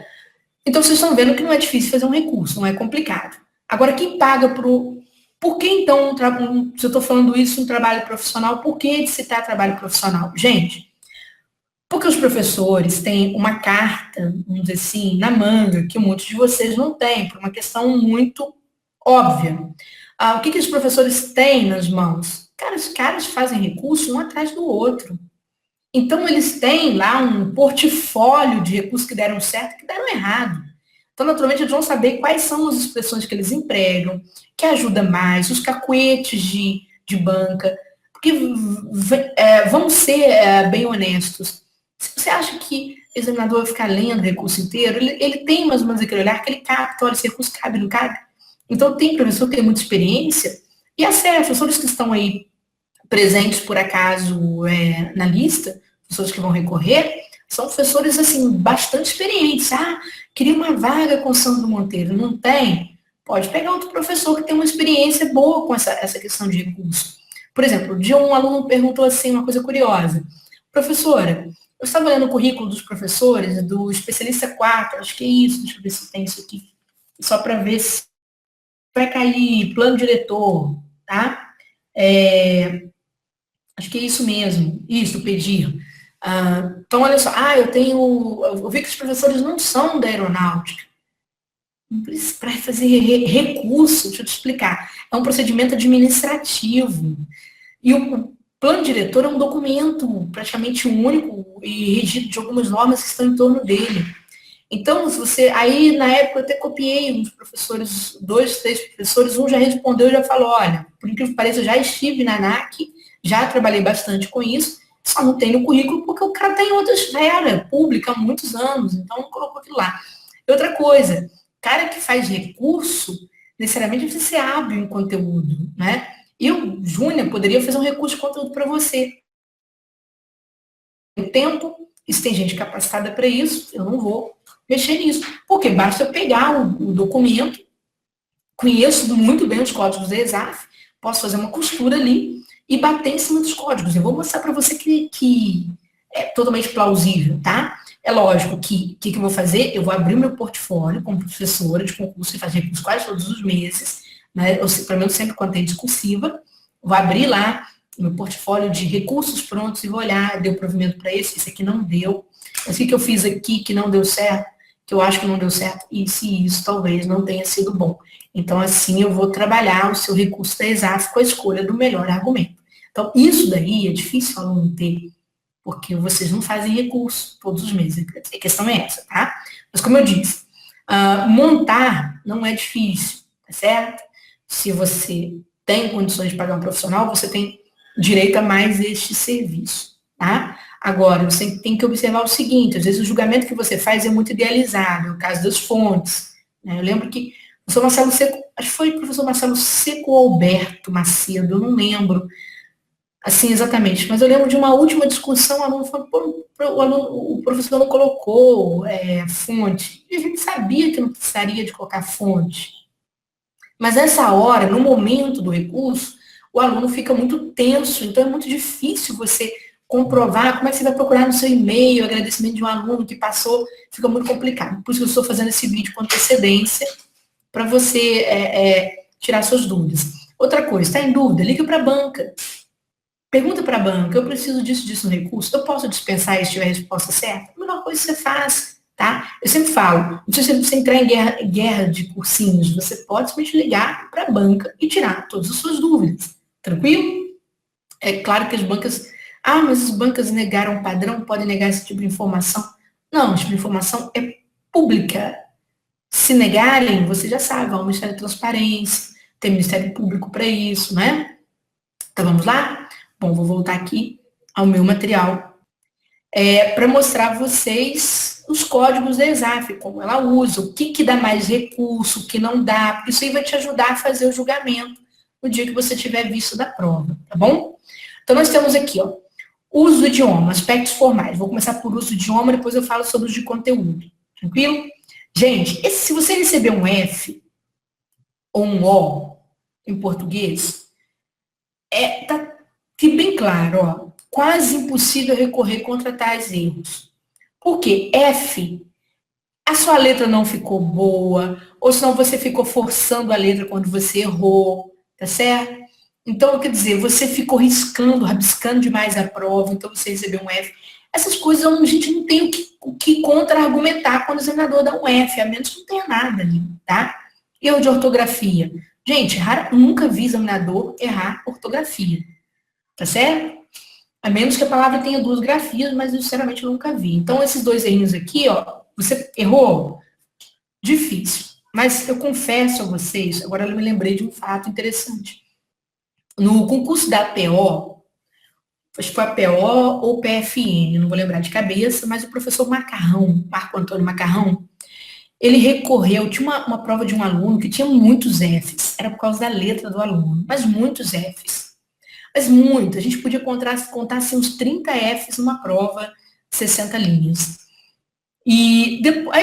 então vocês estão vendo que não é difícil fazer um recurso, não é complicado. Agora, quem paga pro. Por que então, se eu estou falando isso em trabalho profissional, por que de citar trabalho profissional? Gente, porque os professores têm uma carta, vamos dizer assim, na manga, que muitos de vocês não têm, por uma questão muito óbvia. O que os professores têm nas mãos? Cara, os caras fazem recurso um atrás do outro. Então, eles têm lá um portfólio de recursos que deram certo e que deram errado. Então, naturalmente, eles vão saber quais são as expressões que eles empregam, que ajuda mais, os cacuetes de banca. Porque, vamos ser bem honestos, se você acha que o examinador vai ficar lendo o recurso inteiro, ele tem mais ou menos aquele olhar que ele capta, olha, esse recurso cabe, não cabe. Então, tem professor que tem muita experiência, e acerta, professores que estão aí presentes, por acaso, na lista, pessoas que vão recorrer, são professores, assim, bastante experientes. Queria uma vaga com o Sandro Monteiro, não tem? Pode pegar outro professor que tem uma experiência boa com essa questão de recurso. Por exemplo, um dia um aluno perguntou assim, uma coisa curiosa. Professora, eu estava lendo o currículo dos professores, do especialista 4, acho que é isso, deixa eu ver se tem isso aqui, só para ver se vai cair plano diretor, tá? Acho que é isso mesmo, isso, pedir. Então, olha só, eu vi que os professores não são da aeronáutica. Para fazer recurso, deixa eu te explicar, é um procedimento administrativo. E o plano diretor é um documento praticamente único e regido de algumas normas que estão em torno dele. Então, se você. Aí, na época, eu até copiei uns professores, 2, 3 professores, um já respondeu e já falou: olha, por incrível que pareça, eu já estive na ANAC, já trabalhei bastante com isso, só não tem no currículo porque o cara tem outra esfera pública há muitos anos, então não colocou aquilo lá. E outra coisa, cara que faz recurso, necessariamente precisa ser hábil em conteúdo, né? Eu, Júnior, poderia fazer um recurso de conteúdo para você. O tempo, e se tem gente capacitada para isso, eu não vou mexer nisso. Porque basta eu pegar o documento, conheço muito bem os códigos da ESAF, posso fazer uma costura ali e bater em cima dos códigos. Eu vou mostrar para você que é totalmente plausível, tá? É lógico que eu vou fazer? Eu vou abrir meu portfólio como professora de concurso e fazer recurso quase todos os meses, né? Pelo menos sempre quando tem discursiva. Vou abrir lá meu portfólio de recursos prontos e vou olhar, deu provimento para esse aqui não deu. Mas o que eu fiz aqui que não deu certo, que eu acho que não deu certo, e se isso talvez não tenha sido bom. Então, assim, eu vou trabalhar o seu recurso da ESAF com a escolha do melhor argumento. Então, isso daí é difícil o aluno ter, porque vocês não fazem recurso todos os meses. A questão é essa, tá? Mas, como eu disse, montar não é difícil, tá certo? Se você tem condições de pagar um profissional, você tem direito a mais este serviço. tá? Agora, você tem que observar o seguinte, às vezes o julgamento que você faz é muito idealizado, é o caso das fontes, né? Eu lembro que o professor Marcelo Seco, acho que foi o professor Marcelo Seco ou Alberto Macedo, eu não lembro, assim, exatamente. Mas eu lembro de uma última discussão, o aluno falou, pô, o professor não colocou fonte. E a gente sabia que não precisaria de colocar fonte. Mas nessa hora, no momento do recurso, o aluno fica muito tenso, então é muito difícil você comprovar como é que você vai procurar no seu e-mail o agradecimento de um aluno que passou, fica muito complicado. Por isso que eu estou fazendo esse vídeo com antecedência, para você tirar suas dúvidas. Outra coisa, está em dúvida? Liga para a banca. Pergunta para a banca, eu preciso disso no recurso, eu posso dispensar se tiver a resposta certa? A menor coisa que você faz, tá? Eu sempre falo, não precisa você entrar em guerra de cursinhos, você pode simplesmente ligar para a banca e tirar todas as suas dúvidas, tranquilo? É claro que as bancas, mas as bancas negaram o padrão, podem negar esse tipo de informação. Não, esse tipo de informação é pública. Se negarem, você já sabe, há o Ministério da Transparência, tem Ministério Público para isso, né? Então vamos lá? Bom, vou voltar aqui ao meu material para mostrar a vocês os códigos da ESAF, como ela usa, o que dá mais recurso, o que não dá. Isso aí vai te ajudar a fazer o julgamento no dia que você tiver visto da prova, tá bom? Então nós temos aqui, ó, uso do idioma, aspectos formais. Vou começar por uso do idioma, depois eu falo sobre os de conteúdo. Tranquilo? Gente, se você receber um F ou um O em português, tá fique bem claro, ó, quase impossível recorrer contra tais erros. Por quê? F, a sua letra não ficou boa, ou senão você ficou forçando a letra quando você errou, tá certo? Então, quer dizer, você ficou riscando, rabiscando demais a prova, então você recebeu um F. Essas coisas a gente não tem o que contra-argumentar quando o examinador dá um F, a menos que não tenha nada ali, tá? Erro de ortografia. Gente, nunca vi examinador errar ortografia, tá certo? A menos que a palavra tenha duas grafias, mas eu sinceramente nunca vi. Então, esses dois errinhos aqui, ó, você errou? Difícil. Mas eu confesso a vocês, agora eu me lembrei de um fato interessante. No concurso da APO, acho que foi a APO ou PFN, não vou lembrar de cabeça, mas o professor Macarrão, Marco Antônio Macarrão, ele recorreu, tinha uma prova de um aluno que tinha muitos Fs, era por causa da letra do aluno, mas muitos Fs. Mas muito, a gente podia contar assim, uns 30 Fs numa prova de 60 linhas. E depois,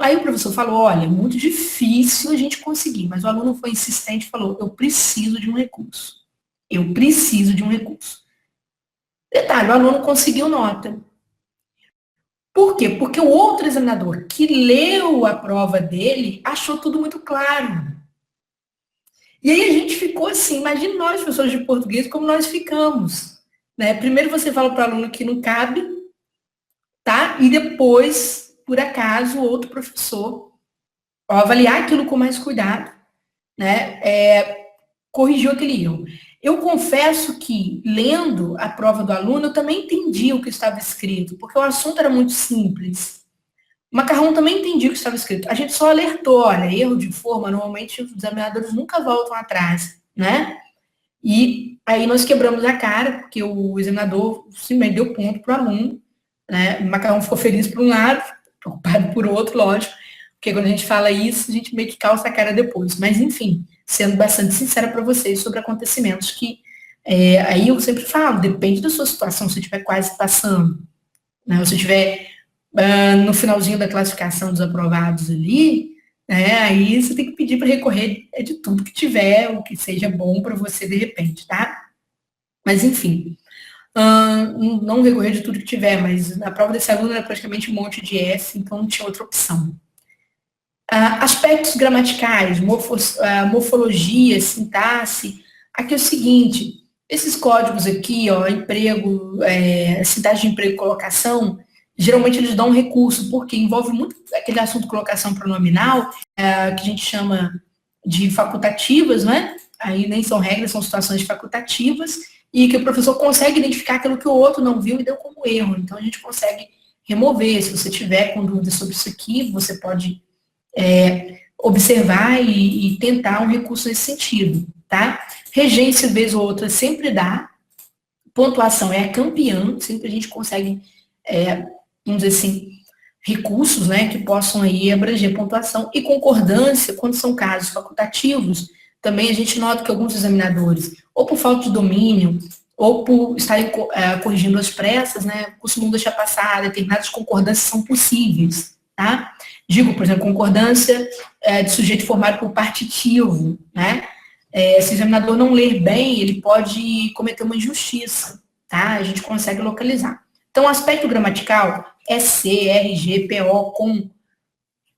aí o professor falou, olha, é muito difícil a gente conseguir, mas o aluno foi insistente e falou, eu preciso de um recurso. Eu preciso de um recurso. Detalhe, o aluno conseguiu nota. Por quê? Porque o outro examinador que leu a prova dele achou tudo muito claro. E aí a gente ficou assim, imagina nós, professores de português, como nós ficamos. Né? Primeiro você fala para o aluno que não cabe, tá? E depois, por acaso, outro professor, ao avaliar aquilo com mais cuidado, né, corrigiu aquele erro. Eu confesso que, lendo a prova do aluno, eu também entendi o que estava escrito, porque o assunto era muito simples. O Macarrão também entendia o que estava escrito. A gente só alertou, olha, erro de forma, normalmente os examinadores nunca voltam atrás, né? E aí nós quebramos a cara, porque o examinador simplesmente deu ponto para o aluno, né? O Macarrão ficou feliz por um lado, preocupado por outro, lógico, porque quando a gente fala isso, a gente meio que calça a cara depois. Mas, enfim, sendo bastante sincera para vocês sobre acontecimentos que, aí eu sempre falo, depende da sua situação, se estiver quase passando, né? Ou se estiver no finalzinho da classificação dos aprovados ali, aí você tem que pedir para recorrer de tudo que tiver, o que seja bom para você de repente, tá? Mas, enfim, não recorrer de tudo que tiver, mas na prova desse aluno era praticamente um monte de F, então não tinha outra opção. Aspectos gramaticais, morfologia, sintaxe. Aqui é o seguinte, esses códigos aqui, ó, emprego, sintaxe de emprego e colocação, geralmente eles dão um recurso, porque envolve muito aquele assunto colocação pronominal, que a gente chama de facultativas, né? Aí nem são regras, são situações facultativas, e que o professor consegue identificar aquilo que o outro não viu e deu como erro. Então a gente consegue remover. Se você tiver com dúvidas sobre isso aqui, você pode observar e tentar um recurso nesse sentido, tá? Regência, vez ou outra, sempre dá, Pontuação é a campeã, sempre a gente consegue, vamos dizer assim, recursos, né, que possam aí abranger pontuação. E concordância, quando são casos facultativos, também a gente nota que alguns examinadores, ou por falta de domínio, ou por estarem corrigindo as pressas, né, costumam deixar passar, determinadas concordâncias são possíveis, tá? Digo, por exemplo, concordância de sujeito formado por partitivo, né? Se o examinador não ler bem, ele pode cometer uma injustiça, tá? A gente consegue localizar. Então, o aspecto gramatical, SC, RG, PO, com,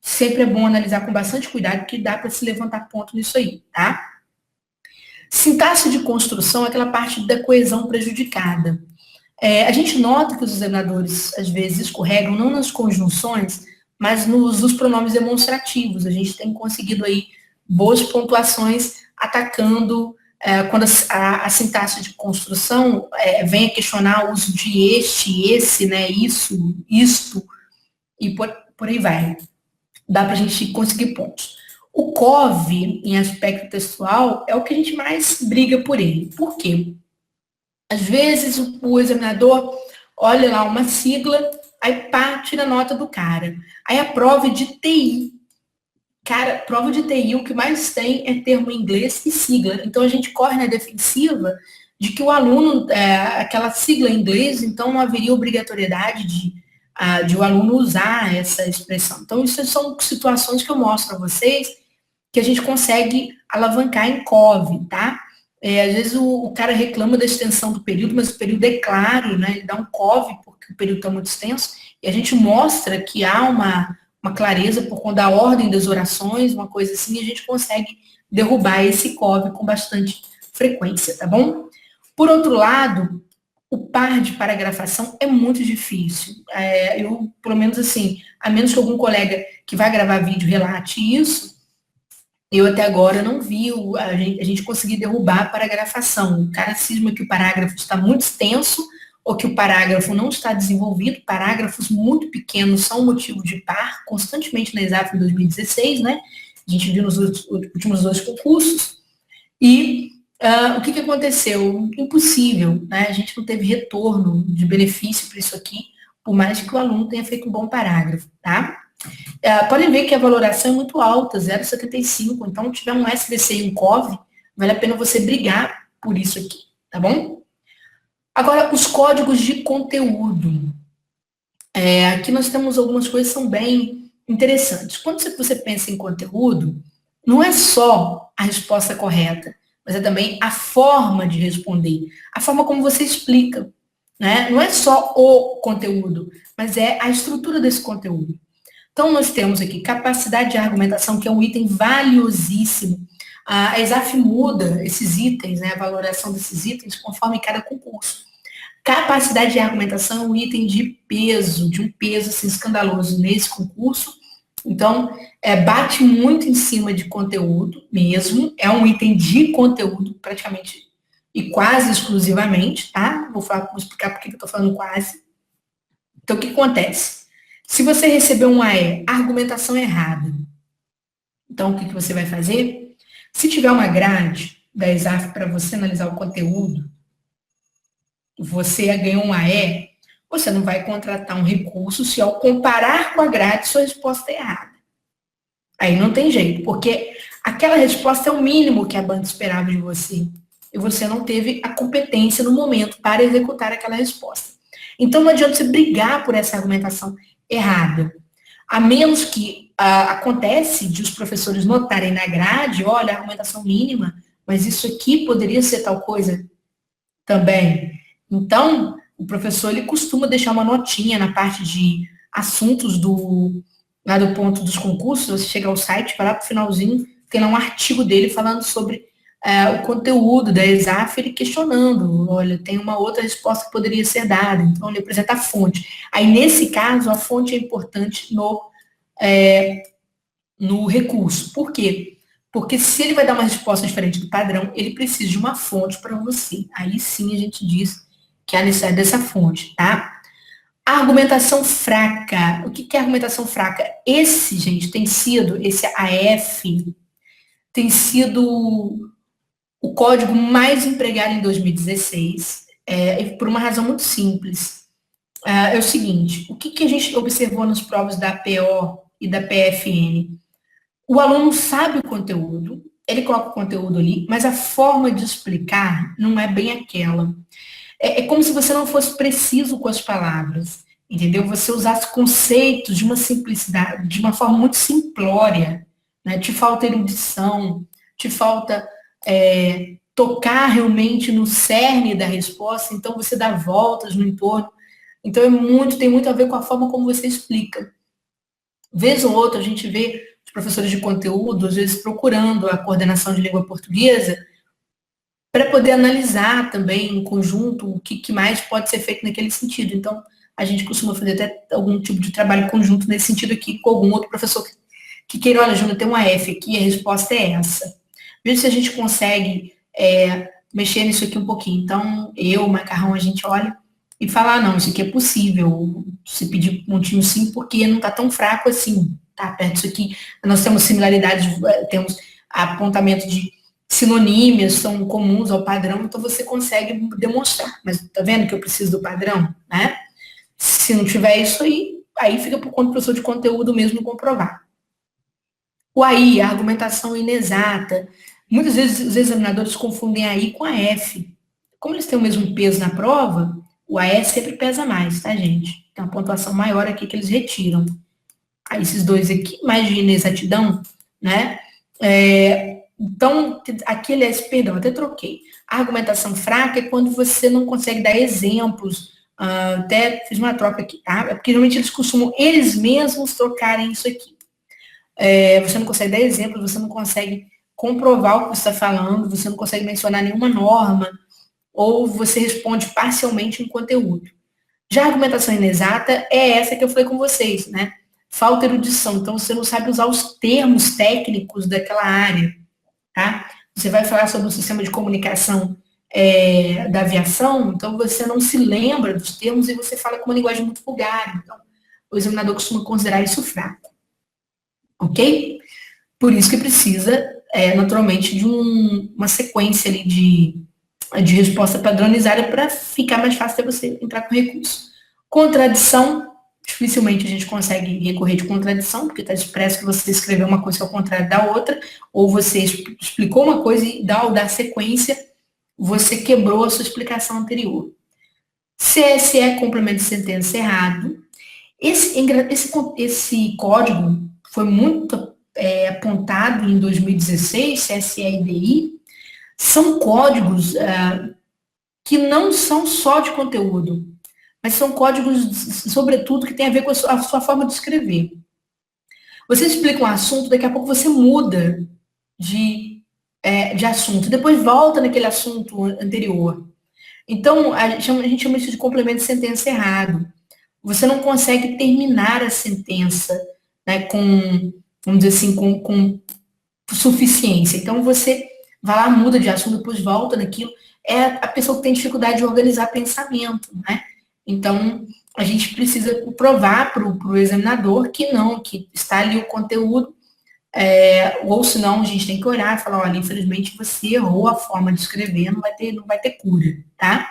sempre é bom analisar com bastante cuidado, porque dá para se levantar ponto nisso aí, tá? Sintaxe de construção é aquela parte da coesão prejudicada. A gente nota que os examinadores, às vezes, escorregam não nas conjunções, mas nos pronomes demonstrativos. A gente tem conseguido aí boas pontuações atacando quando a sintaxe de construção vem a questionar o uso de este, esse, né, isso, isto, e por aí vai. Dá para a gente conseguir pontos. O COV, em aspecto textual, é o que a gente mais briga por ele. Por quê? Às vezes o examinador olha lá uma sigla, aí pá, tira a nota do cara. Aí a prova de TI. Cara, prova de TI, o que mais tem é termo em inglês e sigla. Então a gente corre na defensiva de que o aluno, aquela sigla em inglês, então não haveria obrigatoriedade de o aluno usar essa expressão. Então, isso são situações que eu mostro a vocês que a gente consegue alavancar em COV, tá? Às vezes o cara reclama da extensão do período, mas o período é claro, né? Ele dá um COV porque o período está muito extenso, e a gente mostra que há uma clareza por conta da ordem das orações, uma coisa assim, e a gente consegue derrubar esse COV com bastante frequência, tá bom? Por outro lado, o par de paragrafação é muito difícil. Eu, pelo menos assim, a menos que algum colega que vai gravar vídeo relate isso, eu até agora não vi a gente conseguir derrubar a paragrafação. O cara cisma que o parágrafo está muito extenso ou que o parágrafo não está desenvolvido. Parágrafos muito pequenos são motivo de par, constantemente na Exaf em 2016, né? A gente viu nos últimos 2 concursos. E o que aconteceu? Impossível, né? A gente não teve retorno de benefício para isso aqui, por mais que o aluno tenha feito um bom parágrafo, tá? Podem ver que a valoração é muito alta, 0,75. Então, tiver um SVC e um COV, vale a pena você brigar por isso aqui, tá bom? Agora, os códigos de conteúdo. Aqui nós temos algumas coisas que são bem interessantes. Quando você pensa em conteúdo, não é só a resposta correta, mas é também a forma de responder, a forma como você explica, né? Não é só o conteúdo, mas é a estrutura desse conteúdo. Então, nós temos aqui capacidade de argumentação, que é um item valiosíssimo. A Exaf muda esses itens, né, a valoração desses itens, conforme cada concurso. Capacidade de argumentação é um item de um peso assim, escandaloso nesse concurso. Então, bate muito em cima de conteúdo mesmo, é um item de conteúdo praticamente e quase exclusivamente, tá? Vou explicar por que eu estou falando quase. Então, o que acontece? Se você receber um AE, argumentação errada, então o que você vai fazer? Se tiver uma grade da Exaf para você analisar o conteúdo, você ganhou um AE, você não vai contratar um recurso se ao comparar com a grade sua resposta é errada. Aí não tem jeito, porque aquela resposta é o mínimo que a banca esperava de você. E você não teve a competência no momento para executar aquela resposta. Então não adianta você brigar por essa argumentação errada. A menos que acontece de os professores notarem na grade, olha, a argumentação mínima, mas isso aqui poderia ser tal coisa também. Então, o professor, ele costuma deixar uma notinha na parte de assuntos lá do ponto dos concursos, você chega ao site, vai lá para o finalzinho, tem lá um artigo dele falando sobre o conteúdo da Exaf, ele questionando, olha, tem uma outra resposta que poderia ser dada, então ele apresenta a fonte. Aí, nesse caso, a fonte é importante no recurso. Por quê? Porque se ele vai dar uma resposta diferente do padrão, ele precisa de uma fonte para você. Aí sim a gente diz que há necessidade dessa fonte, tá? A argumentação fraca. O que é argumentação fraca? Esse AF, tem sido o código mais empregado em 2016. por uma razão muito simples. É o seguinte, o que a gente observou nas provas da PO e da PFN? O aluno sabe o conteúdo, ele coloca o conteúdo ali, mas a forma de explicar não é bem aquela. É como se você não fosse preciso com as palavras, entendeu? Você usasse conceitos de uma simplicidade, de uma forma muito simplória, né? Te falta erudição, te falta tocar realmente no cerne da resposta, então você dá voltas no entorno. Então tem muito a ver com a forma como você explica. Vez ou outra a gente vê os professores de conteúdo, às vezes procurando a coordenação de língua portuguesa para poder analisar também em conjunto o que mais pode ser feito naquele sentido. Então, a gente costuma fazer até algum tipo de trabalho conjunto nesse sentido aqui com algum outro professor que queira, olha, Júnior, tem uma F aqui, a resposta é essa. Veja se a gente consegue mexer nisso aqui um pouquinho. Então, eu, o Macarrão, a gente olha e fala, não, isso aqui é possível, se pedir pontinho sim, porque não está tão fraco assim, tá? Perto disso aqui, nós temos similaridades, temos apontamento de sinonímias, são comuns ao padrão, então você consegue demonstrar. Mas tá vendo que eu preciso do padrão, né? Se não tiver isso aí fica por conta do professor de conteúdo mesmo comprovar. O AI, a argumentação inexata. Muitas vezes os examinadores confundem a AI com a F. Como eles têm o mesmo peso na prova, o AE sempre pesa mais, tá, gente? Tem uma pontuação maior aqui que eles retiram. Aí esses dois aqui, mais de inexatidão, né? Então, aqui, aliás, perdão, até troquei. A argumentação fraca é quando você não consegue dar exemplos. Até fiz uma troca aqui, tá? É porque geralmente eles costumam, eles mesmos, trocarem isso aqui. Você não consegue dar exemplos, você não consegue comprovar o que você está falando, você não consegue mencionar nenhuma norma, ou você responde parcialmente um conteúdo. Já a argumentação inexata é essa que eu falei com vocês, né? Falta erudição, então você não sabe usar os termos técnicos daquela área, tá? Você vai falar sobre o sistema de comunicação da aviação, então você não se lembra dos termos e você fala com uma linguagem muito vulgar. Então, o examinador costuma considerar isso fraco, ok? Por isso que precisa, naturalmente, de uma sequência ali de resposta padronizada para ficar mais fácil de você entrar com recurso. Contradição, dificilmente a gente consegue recorrer de contradição, porque está expresso que você escreveu uma coisa que é o contrário da outra, ou você explicou uma coisa e ao dar sequência, você quebrou a sua explicação anterior. CSE, complemento de sentença errado. Esse código foi muito apontado em 2016, CSE e DI, são códigos que não são só de conteúdo, mas são códigos, sobretudo, que têm a ver com a sua forma de escrever. Você explica um assunto, daqui a pouco você muda de assunto, depois volta naquele assunto anterior. Então, a gente chama isso de complemento de sentença errado. Você não consegue terminar a sentença, né, vamos dizer assim, com suficiência. Então, você vai lá, muda de assunto, depois volta naquilo. É a pessoa que tem dificuldade de organizar pensamento, né? Então, a gente precisa provar para o examinador que não, que está ali o conteúdo, ou senão a gente tem que orar e falar, olha, infelizmente você errou a forma de escrever, não vai ter cura, tá?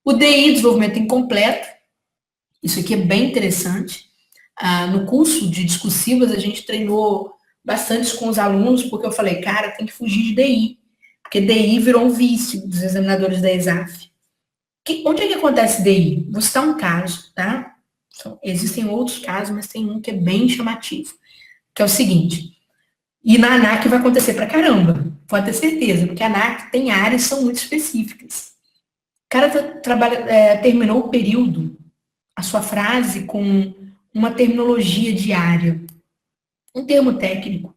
O DI, desenvolvimento incompleto, isso aqui é bem interessante. No curso de discursivas, a gente treinou bastante com os alunos, porque eu falei, cara, tem que fugir de DI, porque DI virou um vício dos examinadores da ESAF. Onde é que acontece DI? Vou citar um caso, tá? Existem outros casos, mas tem um que é bem chamativo, que é o seguinte, e na ANAC vai acontecer pra caramba, pode ter certeza, porque a ANAC tem áreas que são muito específicas. O cara terminou o período, a sua frase com uma terminologia diária, um termo técnico.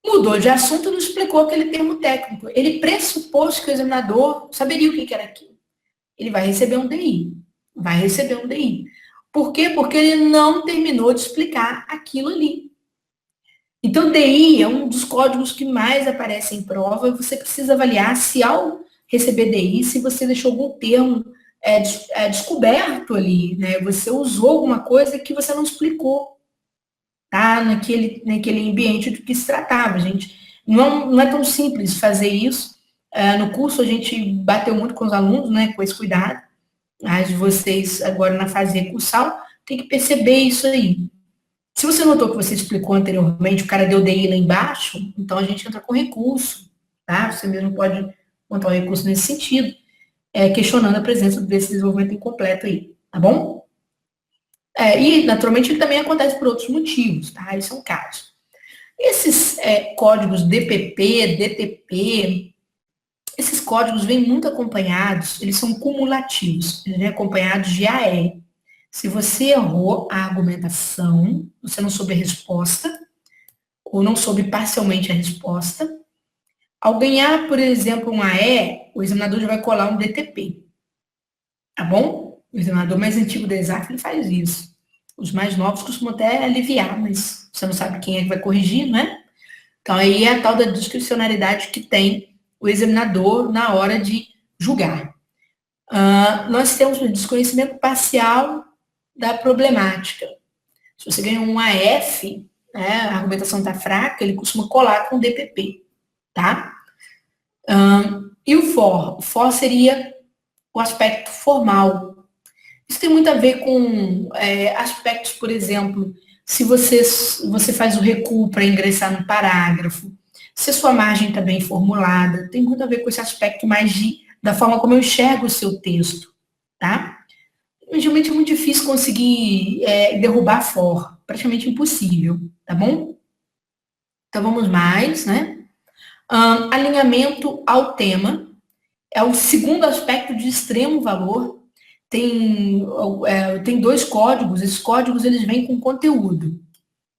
Mudou de assunto e não explicou aquele termo técnico. Ele pressupôs que o examinador saberia o que era aquilo. Ele vai receber um DI. Vai receber um DI. Por quê? Porque ele não terminou de explicar aquilo ali. Então, DI é um dos códigos que mais aparece em prova. Você precisa avaliar se, ao receber DI, se você deixou algum termo descoberto ali, né? Você usou alguma coisa que você não explicou, tá? Naquele ambiente do que se tratava, gente. Não é tão simples fazer isso. No curso a gente bateu muito com os alunos, né, com esse cuidado, mas vocês agora na fase recursal tem que perceber isso aí. Se você notou que você explicou anteriormente, o cara deu DI lá embaixo, então a gente entra com recurso, tá? Você mesmo pode montar um recurso nesse sentido, questionando a presença desse desenvolvimento incompleto aí, tá bom? E, naturalmente, ele também acontece por outros motivos, tá? Isso é um caso. Esses códigos DPP, DTP, esses códigos vêm muito acompanhados, eles são cumulativos, eles vêm acompanhados de AE. Se você errou a argumentação, você não soube a resposta, ou não soube parcialmente a resposta, ao ganhar, por exemplo, um AE, o examinador já vai colar um DTP. Tá bom? O examinador mais antigo da Exato, ele faz isso. Os mais novos costumam até aliviar, mas você não sabe quem é que vai corrigir, né? Então, aí é a tal da discricionariedade que tem o examinador na hora de julgar. Nós temos o desconhecimento parcial da problemática. Se você ganha um AF, né, a argumentação está fraca, ele costuma colar com o DPP, tá? E o for? O for seria o aspecto formal. Isso tem muito a ver com aspectos, por exemplo, se você faz o recuo para ingressar no parágrafo, se a sua margem está bem formulada, tem muito a ver com esse aspecto mais da forma como eu enxergo o seu texto, tá? Geralmente é muito difícil conseguir derrubar for, praticamente impossível, tá bom? Então vamos mais, né? Alinhamento ao tema é o segundo aspecto de extremo valor. Tem dois códigos, esses códigos eles vêm com conteúdo,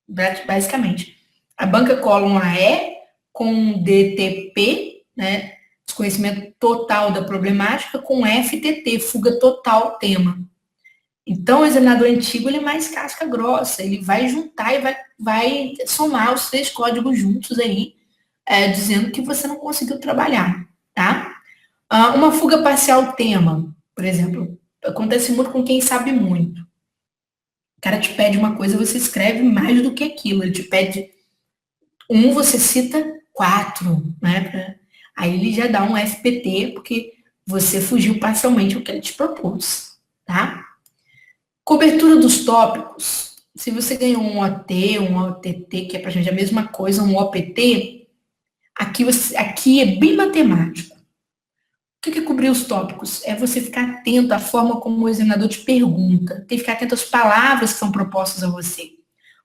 basicamente. A banca cola um AE com DTP, né, desconhecimento total da problemática, com FTT, fuga total tema. Então, o examinador antigo ele é mais casca grossa, ele vai juntar e vai somar os 3 códigos juntos aí, dizendo que você não conseguiu trabalhar, tá? Uma fuga parcial tema, por exemplo, acontece muito com quem sabe muito. O cara te pede uma coisa, você escreve mais do que aquilo. Ele te pede você cita 4, né? Aí ele já dá um FPT, porque você fugiu parcialmente o que ele te propôs, tá? Cobertura dos tópicos. Se você ganhou um OT, um OTT, que é pra gente a mesma coisa, um OPT, aqui é bem matemático. O que é cobrir os tópicos? É você ficar atento à forma como o examinador te pergunta. Tem que ficar atento às palavras que são propostas a você.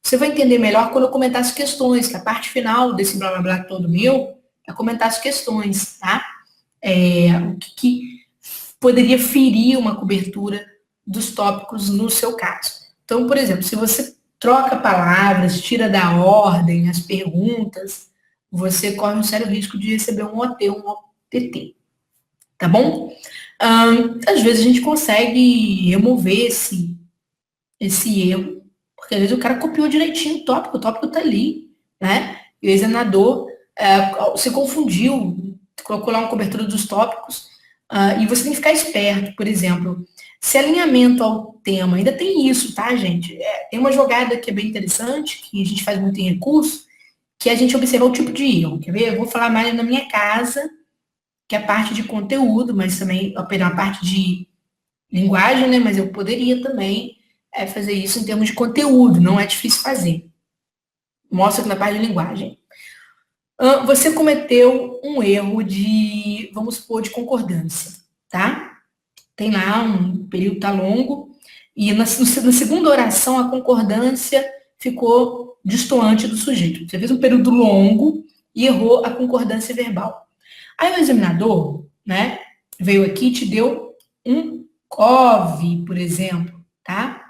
Você vai entender melhor quando eu comentar as questões, que a parte final desse blá blá blá todo meu é comentar as questões, tá? O que poderia ferir uma cobertura dos tópicos no seu caso. Então, por exemplo, se você troca palavras, tira da ordem as perguntas, você corre um sério risco de receber um OT, um OTT. Tá bom? Às vezes a gente consegue remover esse erro, porque às vezes o cara copiou direitinho o tópico tá ali, né? E o examinador se confundiu, colocou lá uma cobertura dos tópicos, e você tem que ficar esperto, por exemplo, se alinhamento ao tema, ainda tem isso, tá, gente? Tem uma jogada que é bem interessante, que a gente faz muito em recurso, que é a gente observar o tipo de erro. Quer ver? Eu vou falar mais na minha casa, que é a parte de conteúdo, mas também a parte de linguagem, né? Mas eu poderia também fazer isso em termos de conteúdo, não é difícil fazer. Mostra aqui na parte de linguagem. Você cometeu um erro de, vamos supor, de concordância, tá? Tem lá um período tá longo, e na segunda oração a concordância ficou destoante do sujeito. Você fez um período longo e errou a concordância verbal. Aí o examinador, né, veio aqui e te deu um COV, por exemplo, tá?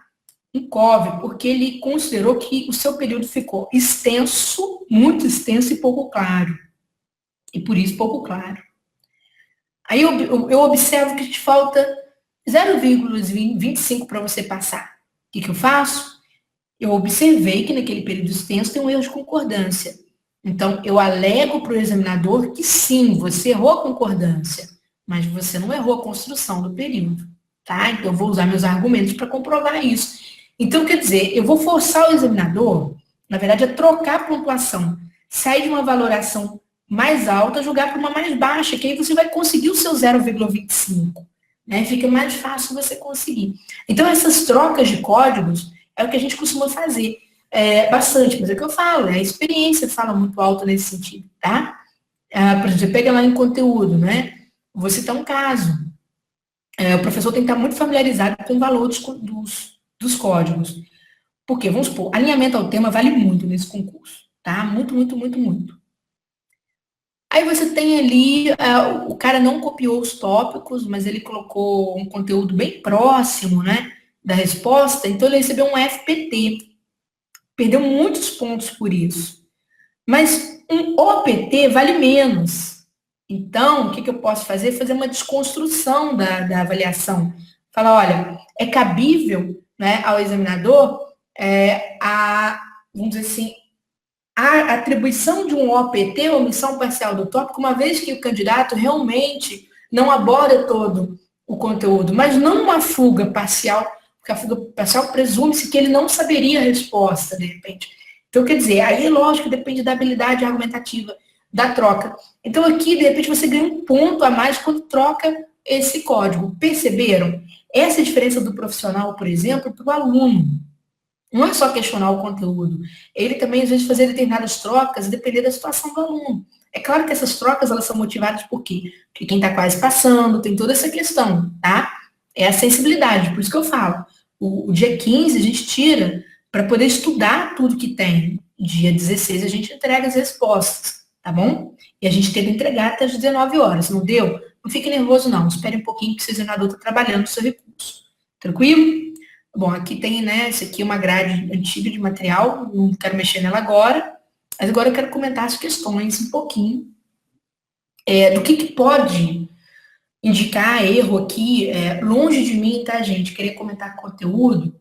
Um COV, porque ele considerou que o seu período ficou extenso, muito extenso e pouco claro. E por isso pouco claro. Aí eu observo que te falta 0,25 para você passar. O que eu faço? Eu observei que naquele período extenso tem um erro de concordância. Então, eu alego para o examinador que sim, você errou a concordância, mas você não errou a construção do período, tá? Então, eu vou usar meus argumentos para comprovar isso. Então, quer dizer, eu vou forçar o examinador, na verdade, a trocar a pontuação, sair de uma valoração mais alta, jogar para uma mais baixa, que aí você vai conseguir o seu 0,25, né? Fica mais fácil você conseguir. Então, essas trocas de códigos é o que a gente costuma fazer bastante, mas é o que eu falo, a experiência fala muito alto nesse sentido, tá? Por exemplo, você pega lá em conteúdo, né? Vou citar um caso. O professor tem que estar muito familiarizado com o valor dos códigos. Porque, vamos supor, alinhamento ao tema vale muito nesse concurso, tá? Muito, muito, muito, muito. Aí você tem ali, o cara não copiou os tópicos, mas ele colocou um conteúdo bem próximo, né, da resposta, então ele recebeu um FPT. Perdeu muitos pontos por isso. Mas um OPT vale menos. Então, o que eu posso fazer? Fazer uma desconstrução da avaliação. Falar, olha, é cabível, né, ao examinador vamos dizer assim, a atribuição de um OPT, omissão parcial do tópico, uma vez que o candidato realmente não aborda todo o conteúdo, mas não uma fuga parcial, porque a fuga parcial presume-se que ele não saberia a resposta, de repente. Então, quer dizer, aí, lógico, depende da habilidade argumentativa da troca. Então, aqui, de repente, você ganha um ponto a mais quando troca esse código. Perceberam? Essa é a diferença do profissional, por exemplo, para o aluno. Não é só questionar o conteúdo. Ele também, às vezes, fazer determinadas trocas, depender da situação do aluno. É claro que essas trocas, elas são motivadas por quê? Porque quem está quase passando, tem toda essa questão, tá? É a sensibilidade, por isso que eu falo. O dia 15 a gente tira para poder estudar tudo que tem. Dia 16 a gente entrega as respostas, tá bom? E a gente tenta entregar até as 19 horas. Não deu? Não fique nervoso, não. Espere um pouquinho que o seu examinador está trabalhando no seu recurso. Tranquilo? Bom, aqui tem, né, esse aqui é uma grade antiga de material, não quero mexer nela agora, mas agora eu quero comentar as questões um pouquinho do que pode indicar erro aqui, longe de mim, tá, gente, querer comentar conteúdo,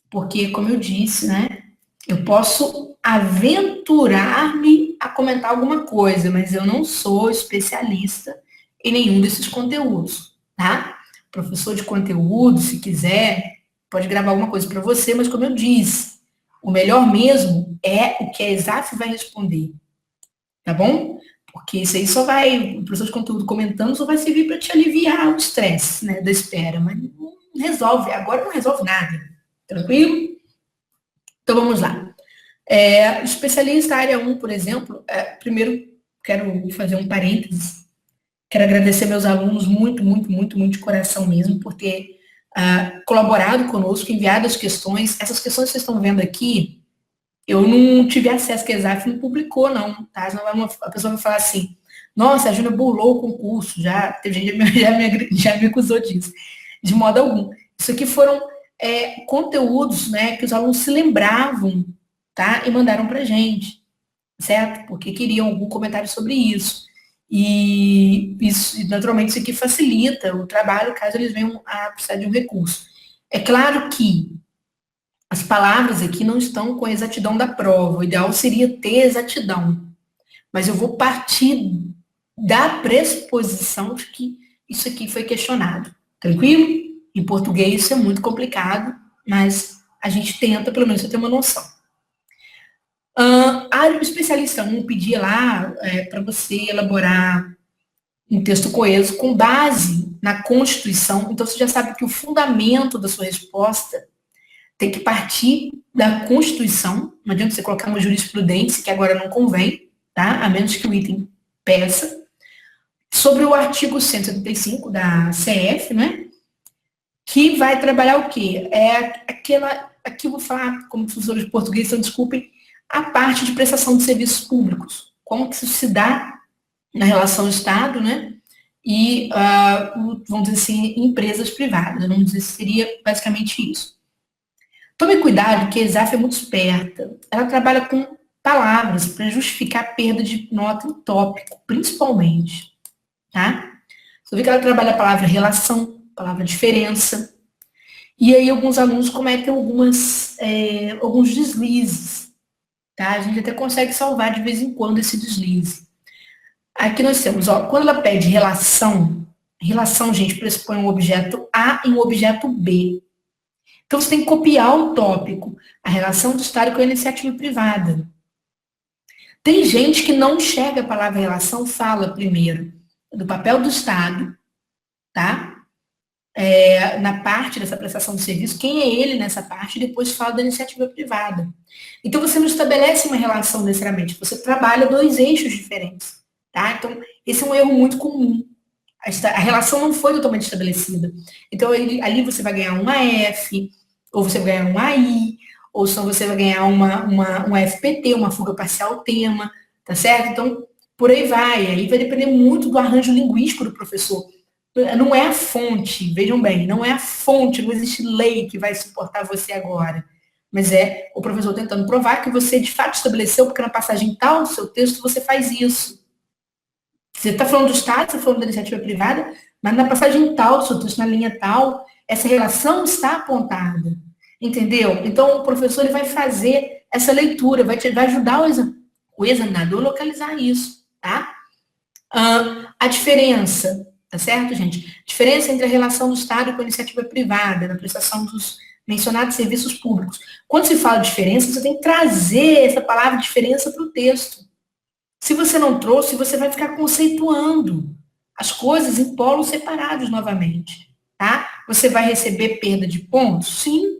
porque, como eu disse, né, eu posso aventurar-me a comentar alguma coisa, mas eu não sou especialista em nenhum desses conteúdos, tá? Professor de conteúdo, se quiser, pode gravar alguma coisa para você, mas como eu disse, o melhor mesmo é o que a Exaf vai responder, tá bom? Porque isso aí só vai, o professor de conteúdo comentando, só vai servir para te aliviar o estresse, né, da espera, mas não resolve, agora não resolve nada, tranquilo? Então vamos lá. Especialista área 1, por exemplo, primeiro quero fazer um parênteses, quero agradecer meus alunos muito, muito, muito, muito de coração mesmo, por ter colaborado conosco, enviado as questões. Essas questões que vocês estão vendo aqui, eu não tive acesso, que a Exaf não publicou, não, tá? Senão a pessoa vai falar assim, nossa, a Júlia burlou o concurso, teve gente que já me acusou disso. De modo algum. Isso aqui foram conteúdos, né, que os alunos se lembravam, tá? E mandaram pra gente, certo? Porque queriam algum comentário sobre isso. E isso, naturalmente, isso aqui facilita o trabalho caso eles venham a precisar de um recurso. É claro que as palavras aqui não estão com a exatidão da prova. O ideal seria ter exatidão. Mas eu vou partir da pressuposição de que isso aqui foi questionado. Tranquilo? Em português isso é muito complicado, mas a gente tenta, pelo menos, ter uma noção. A especialista 1 pedia lá para você elaborar um texto coeso com base na Constituição. Então, você já sabe que o fundamento da sua resposta tem que partir da Constituição. Não adianta você colocar uma jurisprudência, que agora não convém, tá? A menos que o item peça. Sobre o artigo 175 da CF, né? Que vai trabalhar o quê? Aqui eu vou falar, como professores de português, então desculpem, a parte de prestação de serviços públicos. Como que isso se dá na relação Estado, né? E, vamos dizer assim, empresas privadas. Vamos dizer, seria basicamente isso. Tome cuidado, que a Exaf é muito esperta. Ela trabalha com palavras para justificar a perda de nota em tópico, principalmente. Tá? Você vê que ela trabalha a palavra relação, a palavra diferença. E aí alguns alunos cometem alguns deslizes. Tá? A gente até consegue salvar de vez em quando esse deslize. Aqui nós temos, quando ela pede relação, gente, pressupõe um objeto A e um objeto B. Então, você tem que copiar o tópico, a relação do Estado com a iniciativa privada. Tem gente que não enxerga a palavra relação, fala primeiro do papel do Estado, tá? Na parte dessa prestação de serviço, quem é ele nessa parte, e depois fala da iniciativa privada. Então, você não estabelece uma relação necessariamente, você trabalha dois eixos diferentes, tá? Então, esse é um erro muito comum. A relação não foi totalmente estabelecida. Então, ali você vai ganhar um AF, ou você vai ganhar um AI, ou só você vai ganhar um FPT, uma fuga parcial tema, tá certo? Então, por aí vai. Aí vai depender muito do arranjo linguístico do professor. Não é a fonte, vejam bem, não é a fonte, não existe lei que vai suportar você agora. Mas é o professor tentando provar que você de fato estabeleceu, porque na passagem tal do seu texto você faz isso. Você está falando do Estado, você está falando da iniciativa privada, mas na passagem tal do seu texto, na linha tal, essa relação está apontada. Entendeu? Então o professor ele vai fazer essa leitura, vai ajudar o examinador a localizar isso, tá? A diferença, tá certo, gente? Diferença entre a relação do Estado com a iniciativa privada, na prestação dos mencionados serviços públicos. Quando se fala de diferença, você tem que trazer essa palavra diferença para o texto. Se você não trouxe, você vai ficar conceituando as coisas em polos separados novamente, tá? Você vai receber perda de pontos? Sim.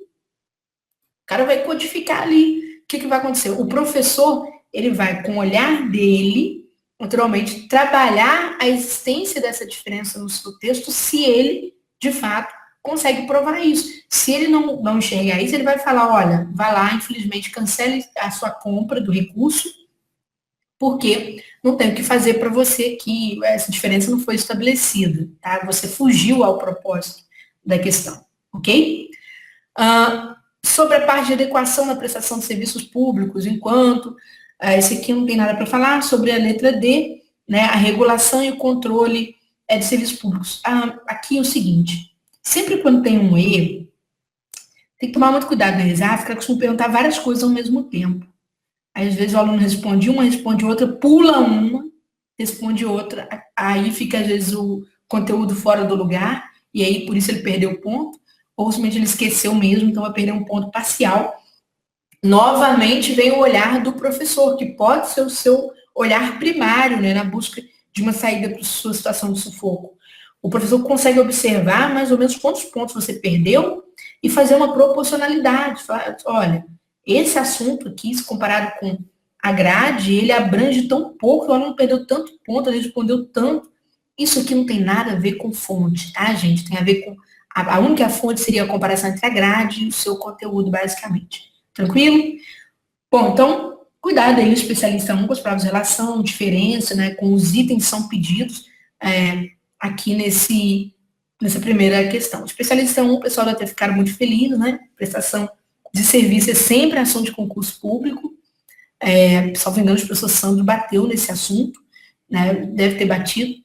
O cara vai codificar ali. O que vai acontecer? O professor, ele vai, com o olhar dele, naturalmente, trabalhar a existência dessa diferença no seu texto, se ele, de fato, consegue provar isso. Se ele não enxergar isso, ele vai falar, olha, vai lá, infelizmente, cancele a sua compra do recurso, porque não tem o que fazer para você que essa diferença não foi estabelecida, tá? Você fugiu ao propósito da questão, ok? Sobre a parte de adequação na prestação de serviços públicos, enquanto esse aqui não tem nada para falar, sobre a letra D, né, a regulação e o controle de serviços públicos. Aqui é o seguinte, sempre quando tem um erro, tem que tomar muito cuidado na exame, porque costuma perguntar várias coisas ao mesmo tempo. Aí, às vezes, o aluno responde uma, responde outra, pula uma, responde outra, aí fica, às vezes, o conteúdo fora do lugar, e aí, por isso, ele perdeu o ponto, ou simplesmente ele esqueceu mesmo, então vai perder um ponto parcial. Novamente, vem o olhar do professor, que pode ser o seu olhar primário, né, na busca de uma saída para a sua situação de sufoco. O professor consegue observar mais ou menos quantos pontos você perdeu e fazer uma proporcionalidade. Falar, olha, esse assunto aqui, se comparado com a grade, ele abrange tão pouco, o aluno perdeu tanto ponto, ele respondeu tanto. Isso aqui não tem nada a ver com fonte, tá, gente? Tem a ver com... A única fonte seria a comparação entre a grade e o seu conteúdo, basicamente. Tranquilo? Bom, então, cuidado aí, o especialista 1 com as provas de relação, diferença, né, com os itens que são pedidos aqui nessa primeira questão. O especialista 1, o pessoal deve ter ficado muito feliz, né? Prestação de serviço é sempre ação de concurso público. Salvo engano, o professor Sandro bateu nesse assunto, né? Deve ter batido.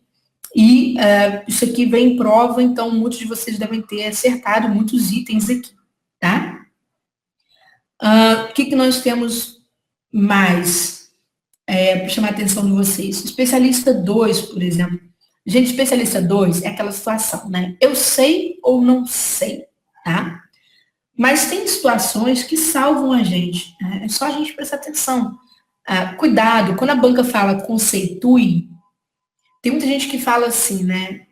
E isso aqui vem em prova, então muitos de vocês devem ter acertado muitos itens aqui, tá? O que nós temos mais para chamar a atenção de vocês? Especialista 2, por exemplo. Gente, especialista 2 é aquela situação, né? Eu sei ou não sei, tá? Mas tem situações que salvam a gente, né? É só a gente prestar atenção. Cuidado, quando a banca fala conceitue, tem muita gente que fala assim, né?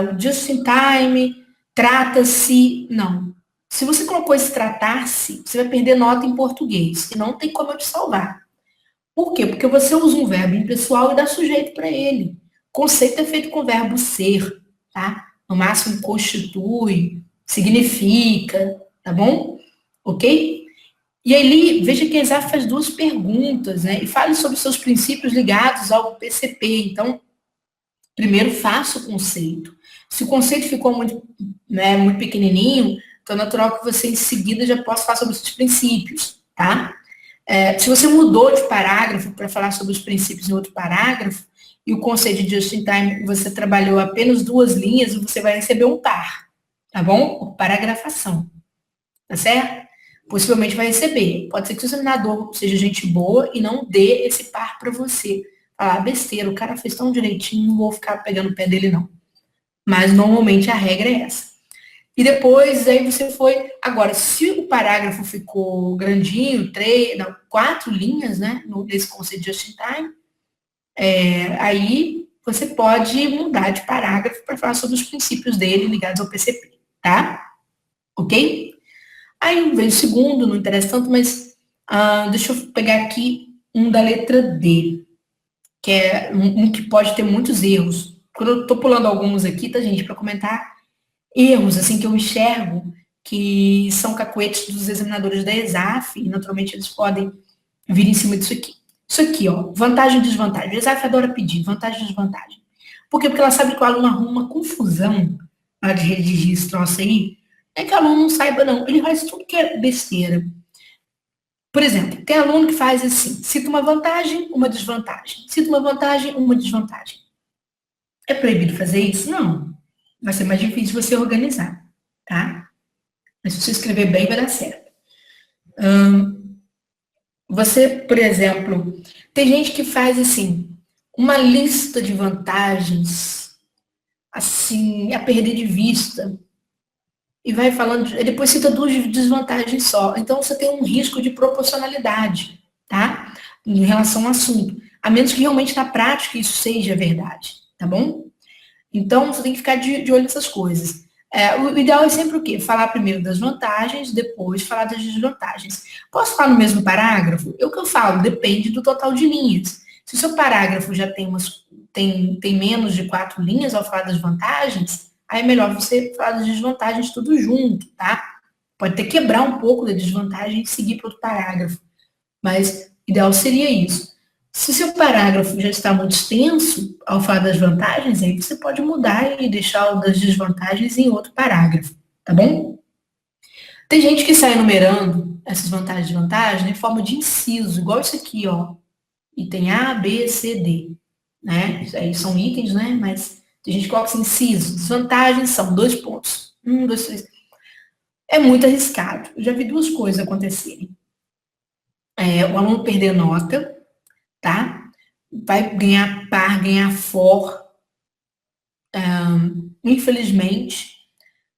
O just in time, trata-se. Não. Se você colocou esse tratar-se, você vai perder nota em português. E não tem como eu te salvar. Por quê? Porque você usa um verbo impessoal e dá sujeito para ele. Conceito é feito com o verbo ser, tá? No máximo constitui, significa, tá bom? Ok? E aí, veja que a Exaf faz duas perguntas, né? E fale sobre seus princípios ligados ao PCP. Então, primeiro faça o conceito. Se o conceito ficou muito, né, muito pequenininho, então é natural que você em seguida já possa falar sobre os princípios, tá? Se você mudou de parágrafo para falar sobre os princípios em outro parágrafo, e o conceito de just in time você trabalhou apenas 2 linhas, você vai receber um par, tá bom? Por paragrafação, tá certo? Possivelmente vai receber. Pode ser que o examinador seja gente boa e não dê esse par para você. Falar, besteira, o cara fez tão direitinho, não vou ficar pegando o pé dele, não. Mas, normalmente, a regra é essa. E depois, aí você foi... Agora, se o parágrafo ficou grandinho, 4 linhas, né, nesse conceito de just-in-time, aí você pode mudar de parágrafo para falar sobre os princípios dele ligados ao PCP, tá? Ok? Aí vem o segundo, não interessa tanto, mas deixa eu pegar aqui um da letra D, que é um que pode ter muitos erros. Quando eu tô pulando alguns aqui, tá, gente, para comentar erros, assim, que eu enxergo que são cacuetes dos examinadores da ESAF, e naturalmente eles podem vir em cima disso aqui. Isso aqui, ó, vantagem e desvantagem. A ESAF adora pedir vantagem e desvantagem. Por quê? Porque ela sabe que o aluno arruma uma confusão na hora de redigir esse troço aí. É que o aluno não saiba, não. Ele faz tudo que é besteira. Por exemplo, tem aluno que faz assim, cita uma vantagem, uma desvantagem. Cita uma vantagem, uma desvantagem. É proibido fazer isso? Não. Vai ser mais difícil você organizar, tá? Mas se você escrever bem, vai dar certo. Você, por exemplo, tem gente que faz assim, uma lista de vantagens, assim, a perder de vista, e vai falando, depois cita 2 desvantagens só. Então você tem um risco de proporcionalidade, tá? Em relação ao assunto. A menos que realmente na prática isso seja verdade, tá bom? Então você tem que ficar de olho nessas coisas. O ideal é sempre o quê? Falar primeiro das vantagens, depois falar das desvantagens. Posso falar no mesmo parágrafo? É o que eu falo, depende do total de linhas. Se o seu parágrafo já tem menos de 4 linhas ao falar das vantagens, aí é melhor você falar das desvantagens tudo junto, tá? Pode até quebrar um pouco da desvantagem e seguir para outro parágrafo. Mas o ideal seria isso. Se seu parágrafo já está muito extenso, ao falar das vantagens, aí você pode mudar e deixar o das desvantagens em outro parágrafo, tá bom? Tem gente que sai enumerando essas vantagens e desvantagens em forma de inciso, igual isso aqui, ó. Item A, B, C, D. Né? Isso aí são itens, né? Mas tem gente que coloca assim, inciso. Desvantagens são 2 pontos. 1, 2, 3. É muito arriscado. Eu já vi 2 coisas acontecerem. O aluno perder nota, tá? Vai ganhar par, ganhar for, infelizmente,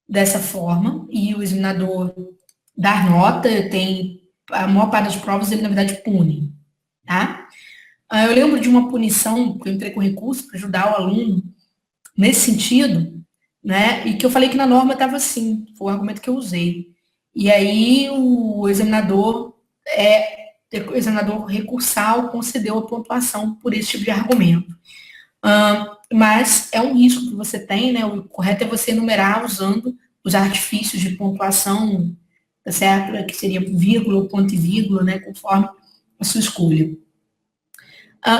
dessa forma, e o examinador dar nota, tem a maior parte das provas ele, na verdade, pune, tá? Eu lembro de uma punição, que eu entrei com recurso para ajudar o aluno nesse sentido, né, e que eu falei que na norma estava assim, foi o argumento que eu usei. E aí o examinador recursal concedeu a pontuação por esse tipo de argumento. Mas é um risco que você tem, né? O correto é você enumerar usando os artifícios de pontuação, tá certo? Que seria vírgula ou ponto e vírgula, né? Conforme a sua escolha.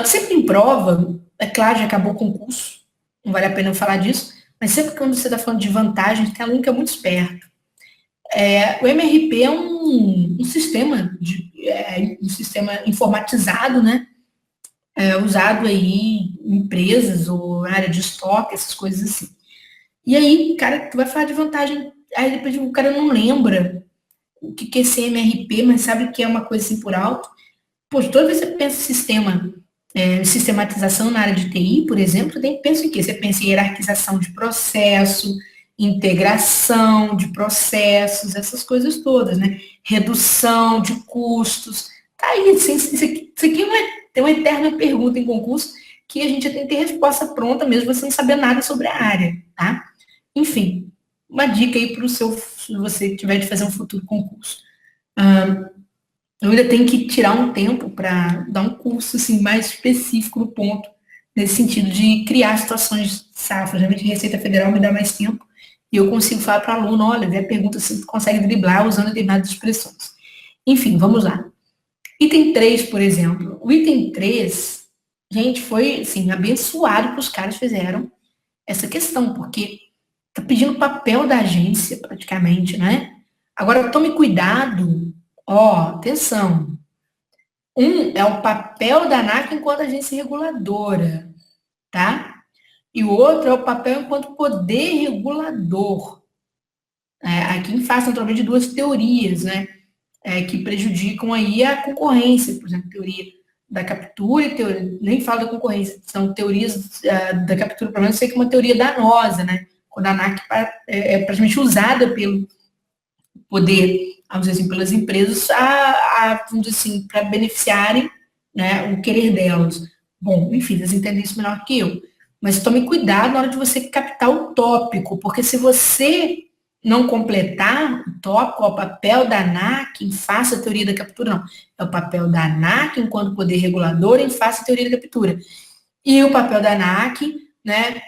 Sempre em prova, é claro, já acabou o concurso, não vale a pena eu falar disso, mas sempre quando você está falando de vantagem, tem aluno que é muito esperto. O MRP é um sistema informatizado, né? Usado aí em empresas ou área de estoque, essas coisas assim. E aí, cara, tu vai falar de vantagem, aí depois o cara não lembra o que é CMRP, mas sabe que é uma coisa assim por alto. Poxa, toda vez que você pensa em sistematização na área de TI, por exemplo, você pensa em quê? Você pensa em hierarquização de processo, integração de processos, essas coisas todas, né? Redução de custos. Tá aí, isso aqui tem uma eterna pergunta em concurso que a gente já tem que ter resposta pronta mesmo você não saber nada sobre a área, tá? Enfim, uma dica aí para o seu, se você tiver de fazer um futuro concurso. Eu ainda tenho que tirar um tempo para dar um curso assim, mais específico no ponto, nesse sentido de criar situações safras. Geralmente a Receita Federal me dá mais tempo e eu consigo falar para o aluno, olha, vê a pergunta se tu consegue driblar usando determinadas expressões. Enfim, vamos lá. Item 3, por exemplo. O item 3, gente, foi assim, abençoado que os caras fizeram essa questão, porque tá pedindo papel da agência, praticamente, né? Agora, tome cuidado, ó, atenção. Um é o papel da ANAC enquanto agência reguladora, tá? E o outro é o papel enquanto poder regulador. Aqui em face, naturalmente, de 2 teorias, né? Que prejudicam aí a concorrência, por exemplo, teoria da captura e teoria, nem falo da concorrência, são teorias da captura, pelo menos eu sei que é uma teoria danosa, né? quando a ANAC é praticamente usada pelo poder, vamos dizer assim, pelas empresas, vamos dizer assim, para beneficiarem, né, o querer delas. Bom, enfim, vocês entendem isso melhor que eu. Mas tome cuidado na hora de você captar o tópico, porque se você não completar o tópico, o papel da ANAC em face da teoria da captura, não. É o papel da ANAC enquanto poder regulador em face da teoria da captura. E o papel da ANAC, né,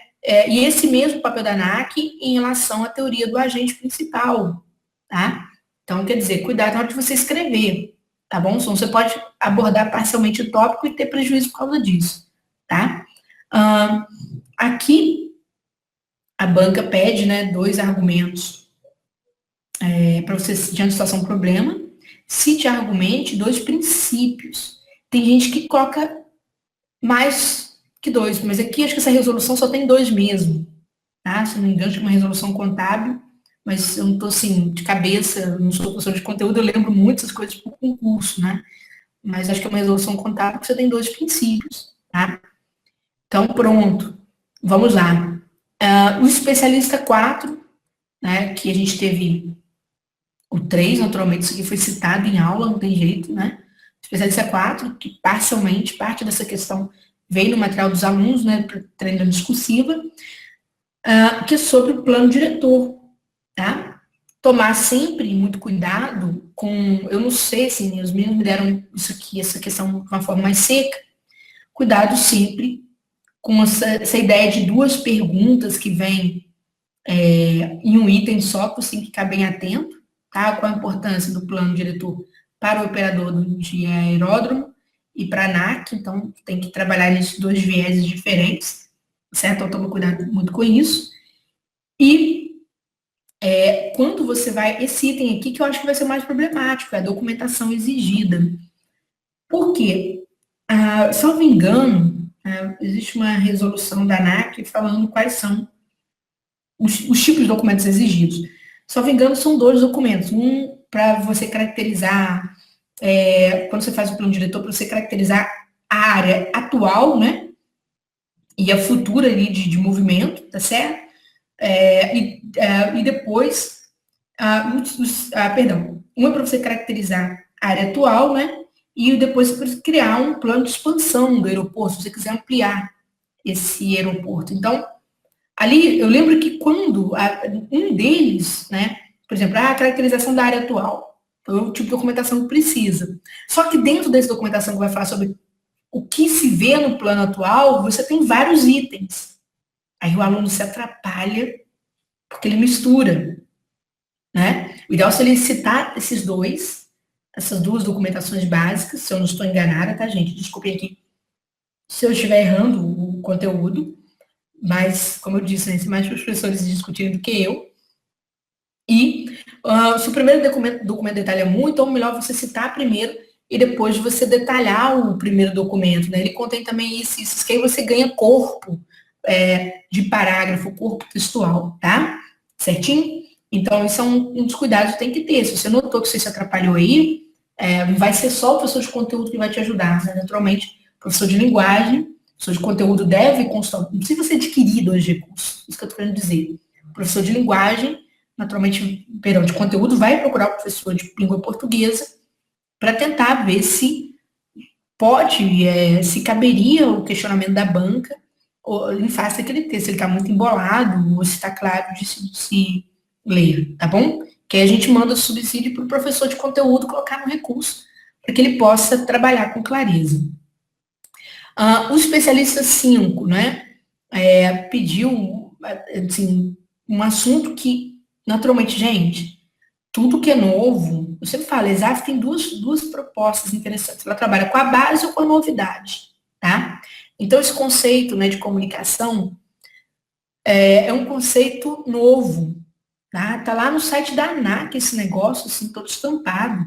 e esse mesmo papel da ANAC em relação à teoria do agente principal, tá? Então, quer dizer, cuidado na hora de você escrever, tá bom? Senão você pode abordar parcialmente o tópico e ter prejuízo por causa disso, tá? Aqui, a banca pede, né, 2 argumentos para você, diante de situação problema, cite argumente 2 princípios. Tem gente que coloca mais que 2, mas aqui acho que essa resolução só tem 2 mesmo, tá? Se não me engano, acho que é uma resolução contábil, mas eu não estou assim, de cabeça, não sou professor de conteúdo, eu lembro muitas coisas por concurso, né? Mas acho que é uma resolução contábil que você tem 2 princípios, tá? Então, pronto. Vamos lá. O especialista 4, né, que a gente teve o 3, naturalmente, isso aqui foi citado em aula, não tem jeito, né? Especialista 4, que parcialmente, parte dessa questão veio no material dos alunos, né, para treino discursiva, que é sobre o plano diretor, tá? Tomar sempre muito cuidado com, eu não sei, assim, os meninos me deram isso aqui, essa questão de uma forma mais seca, cuidado sempre com essa ideia de 2 perguntas que vêm em um item só, que você tem que ficar bem atento, tá? Qual a importância do plano diretor para o operador de aeródromo e para a ANAC, então tem que trabalhar nesses 2 vieses diferentes, certo? Então toma cuidado muito com isso. E quando você vai, esse item aqui que eu acho que vai ser mais problemático, é a documentação exigida. Por quê? Salvo engano, existe uma resolução da ANAC falando quais são os tipos de documentos exigidos. Salvo engano, são 2 documentos. Um para você caracterizar, quando você faz o plano diretor, para você caracterizar a área atual, né? E a futura ali de movimento, tá certo? E depois, perdão, um é para você caracterizar a área atual, né? E depois para criar um plano de expansão do aeroporto, se você quiser ampliar esse aeroporto. Então, ali, eu lembro que quando um deles, né, por exemplo, a caracterização da área atual, então, é o tipo de documentação que precisa. Só que dentro dessa documentação que vai falar sobre o que se vê no plano atual, você tem vários itens. Aí o aluno se atrapalha, porque ele mistura, né? O ideal seria citar essas 2 documentações básicas, se eu não estou enganada, tá, gente? Desculpem aqui se eu estiver errando o conteúdo, mas, como eu disse, né, tem mais professores discutindo do que eu. E se o primeiro documento detalha muito, então melhor você citar primeiro e depois você detalhar o primeiro documento, né? Ele contém também isso, que aí você ganha corpo de parágrafo, corpo textual, tá? Certinho? Então, isso é um dos cuidados que tem que ter. Se você notou que você se atrapalhou aí, vai ser só o professor de conteúdo que vai te ajudar, né? Naturalmente, professor de linguagem, professor de conteúdo deve constar, não precisa ser adquirido 2 recursos, isso que eu estou querendo dizer. O professor de linguagem, naturalmente, perdão, de conteúdo, vai procurar o professor de língua portuguesa para tentar ver se pode, se caberia o questionamento da banca ou em face daquele texto, se ele está muito embolado ou se está claro de se ler, tá bom? Que aí a gente manda o subsídio para o professor de conteúdo colocar no recurso, para que ele possa trabalhar com clareza. O especialista 5, né, pediu, assim, um assunto que, naturalmente, gente, tudo que é novo, eu sempre falo, a ESAF tem duas propostas interessantes, ela trabalha com a base ou com a novidade, tá? Então, esse conceito, né, de comunicação é um conceito novo, tá? Tá lá no site da ANAC esse negócio, assim, todo estampado.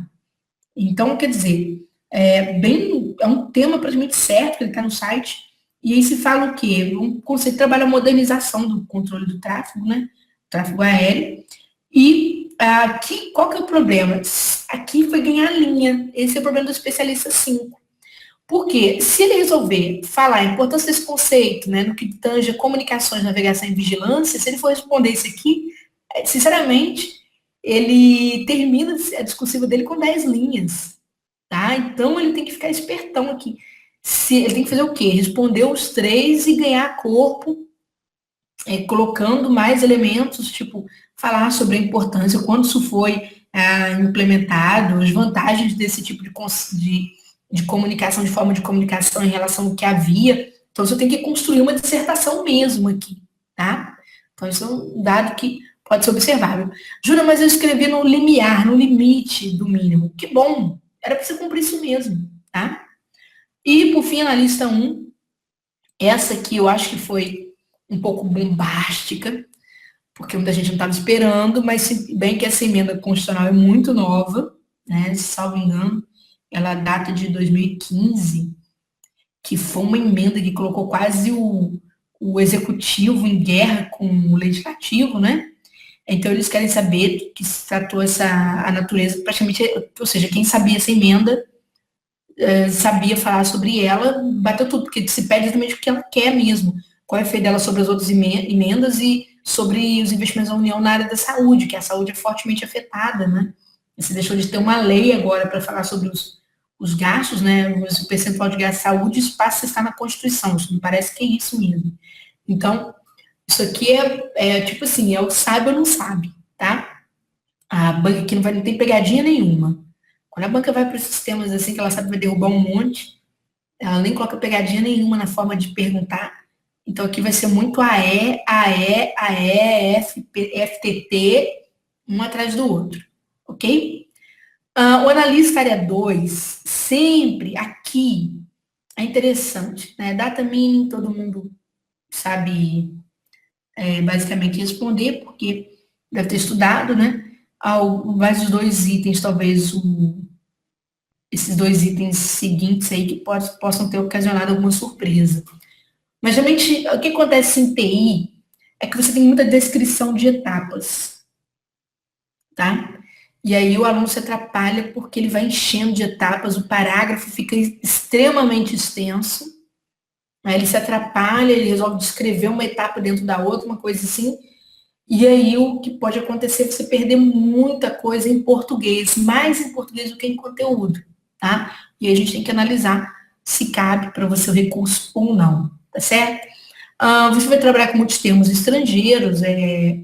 Então, quer dizer, é um tema praticamente certo que ele está no site. E aí se fala o quê? Um conceito que trabalha a modernização do controle do tráfego, né? Tráfego aéreo. E aqui, qual que é o problema? Aqui foi ganhar linha. Esse é o problema do especialista 5. Porque se ele resolver falar a importância desse conceito, né, no que tange comunicações, navegação e vigilância, se ele for responder isso aqui, sinceramente, ele termina a discursiva dele com 10 linhas, tá? Então ele tem que ficar espertão aqui. Ele tem que fazer o quê? Responder os 3 e ganhar corpo, colocando mais elementos, tipo, falar sobre a importância, quando isso foi implementado, as vantagens desse tipo de comunicação, de forma de comunicação em relação ao que havia. Então, você tem que construir uma dissertação mesmo aqui, tá? Então, isso é um dado que pode ser observável. Jura, mas eu escrevi no limiar, no limite do mínimo. Que bom, era para você cumprir isso mesmo, tá? E, por fim, na lista 1, essa aqui eu acho que foi um pouco bombástica, porque muita gente não estava esperando, mas se bem que essa emenda constitucional é muito nova, né, salvo engano, ela data de 2015, que foi uma emenda que colocou quase o executivo em guerra com o legislativo, né? Então eles querem saber que se tratou a natureza, praticamente, ou seja, quem sabia essa emenda sabia falar sobre ela, bateu tudo, porque se pede exatamente o que ela quer mesmo, qual é o efeito dela sobre as outras emendas e sobre os investimentos da União na área da saúde, que a saúde é fortemente afetada, né? Você deixou de ter uma lei agora para falar sobre os gastos, né? O percentual de gasto de saúde, isso passa a estar na Constituição, isso me parece que é isso mesmo. Então, isso aqui tipo assim, é o sabe ou não sabe, tá? A banca aqui não tem pegadinha nenhuma. Quando a banca vai para esses temas assim, que ela sabe que vai derrubar um monte, ela nem coloca pegadinha nenhuma na forma de perguntar. Então aqui vai ser muito AE, FTT, um atrás do outro, ok? O analista área 2, sempre aqui, é interessante, né? Data mínima, todo mundo sabe basicamente responder, porque deve ter estudado, né? Mais os 2 itens, talvez esses 2 itens seguintes aí que possam ter ocasionado alguma surpresa. Mas realmente o que acontece em TI é que você tem muita descrição de etapas, tá? E aí o aluno se atrapalha porque ele vai enchendo de etapas, o parágrafo fica extremamente extenso, aí ele se atrapalha, ele resolve descrever uma etapa dentro da outra, uma coisa assim, e aí o que pode acontecer é você perder muita coisa em português, mais em português do que em conteúdo, tá? E aí a gente tem que analisar se cabe para você o recurso ou não, tá certo? Você vai trabalhar com muitos termos estrangeiros, é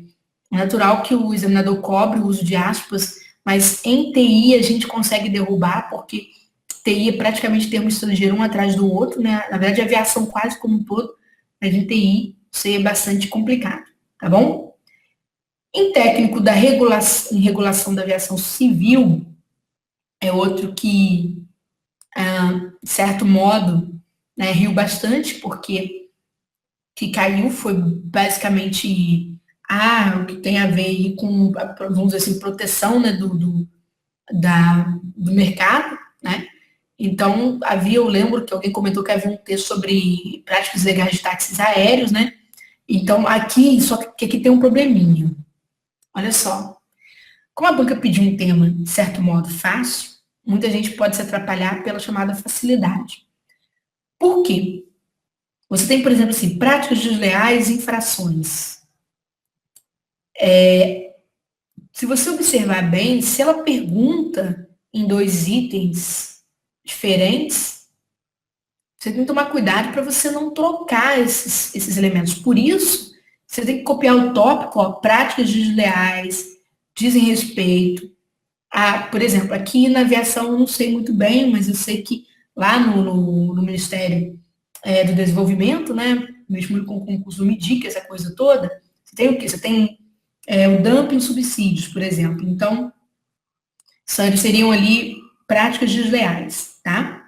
natural que o examinador cobre o uso de aspas, mas em TI a gente consegue derrubar, porque TI é praticamente termo estrangeiro um atrás do outro, né? Na verdade, a aviação quase como um todo, mas em TI isso aí é bastante complicado, tá bom? Em técnico da em regulação da aviação civil, é outro que, de certo modo, né, riu bastante, porque que caiu foi basicamente o que tem a ver aí com, vamos dizer assim, proteção, né, do mercado, né? Então, eu lembro que alguém comentou que havia um texto sobre práticas legais de táxis aéreos, né? Então, só que aqui tem um probleminha. Olha só, como a banca pediu um tema, de certo modo, fácil, muita gente pode se atrapalhar pela chamada facilidade. Por quê? Você tem, por exemplo, assim, práticas desleais e infrações. Se você observar bem, se ela pergunta em 2 itens diferentes, você tem que tomar cuidado para você não trocar esses elementos. Por isso, você tem que copiar o tópico, ó, práticas desleais, dizem respeito. Por exemplo, aqui na aviação eu não sei muito bem, mas eu sei que lá no Ministério do Desenvolvimento, né, mesmo com o concurso do MIDIC, essa coisa toda, você tem o quê? Você tem o dumping subsídios, por exemplo. Então, seriam ali práticas desleais, tá?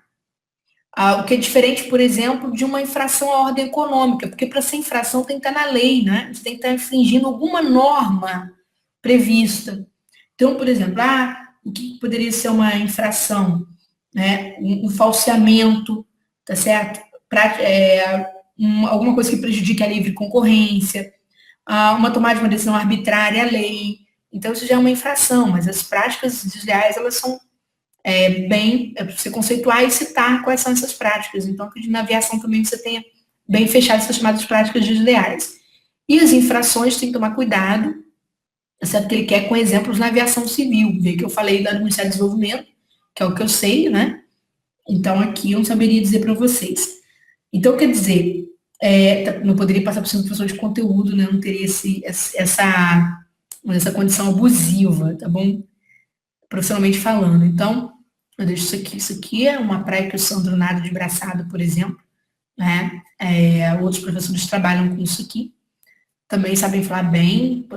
O que é diferente, por exemplo, de uma infração à ordem econômica, porque para ser infração tem que estar na lei, né? Você tem que estar infringindo alguma norma prevista. Então, por exemplo, o que poderia ser uma infração? Né? Um falseamento, tá certo? Alguma coisa que prejudique a livre concorrência, uma tomada de uma decisão arbitrária à lei. Então, isso já é uma infração, mas as práticas desleais, elas são para você conceituar e citar quais são essas práticas. Então, acredito que na aviação também você tenha bem fechado essas chamadas práticas desleais. E as infrações tem que tomar cuidado, exceto que ele quer com exemplos na aviação civil. Vê que eu falei do Ministério do Desenvolvimento, que é o que eu sei, né? Então, aqui eu não saberia dizer para vocês. Então, quer dizer, não poderia passar por ser um professor de conteúdo, né? Não teria essa condição abusiva, tá bom? Profissionalmente falando. Então, eu deixo isso aqui. Isso aqui é uma praia que o Sandro nada de braçada, por exemplo, né? Outros professores trabalham com isso aqui. Também sabem falar bem. O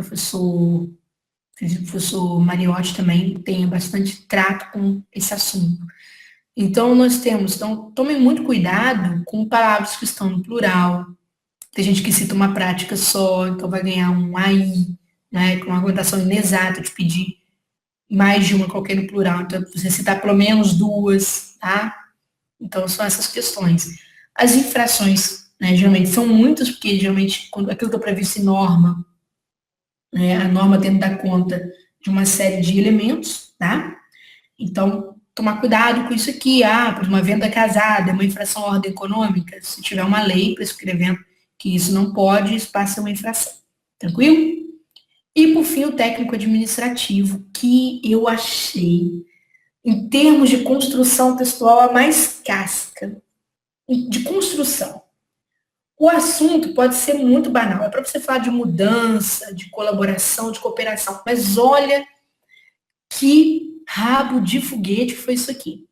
professor Mariotti também tem bastante trato com esse assunto. Então, tomem muito cuidado com palavras que estão no plural. Tem gente que cita uma prática só, então vai ganhar um AI, né, com uma argumentação inexata, de pedir mais de uma qualquer no plural. Então, você citar pelo menos duas, tá? Então, são essas questões. As infrações, né, geralmente são muitas, porque geralmente aquilo que é previsto em norma, né, a norma tem que dar conta de uma série de elementos, tá? Então, tomar cuidado com isso aqui. Por uma venda casada, é uma infração à ordem econômica. Se tiver uma lei prescrevendo que isso não pode, isso passa a ser uma infração. Tranquilo? E, por fim, o técnico administrativo, que eu achei, em termos de construção textual, a mais casca. De construção. O assunto pode ser muito banal. É para você falar de mudança, de colaboração, de cooperação. Mas olha que rabo de foguete foi isso aqui,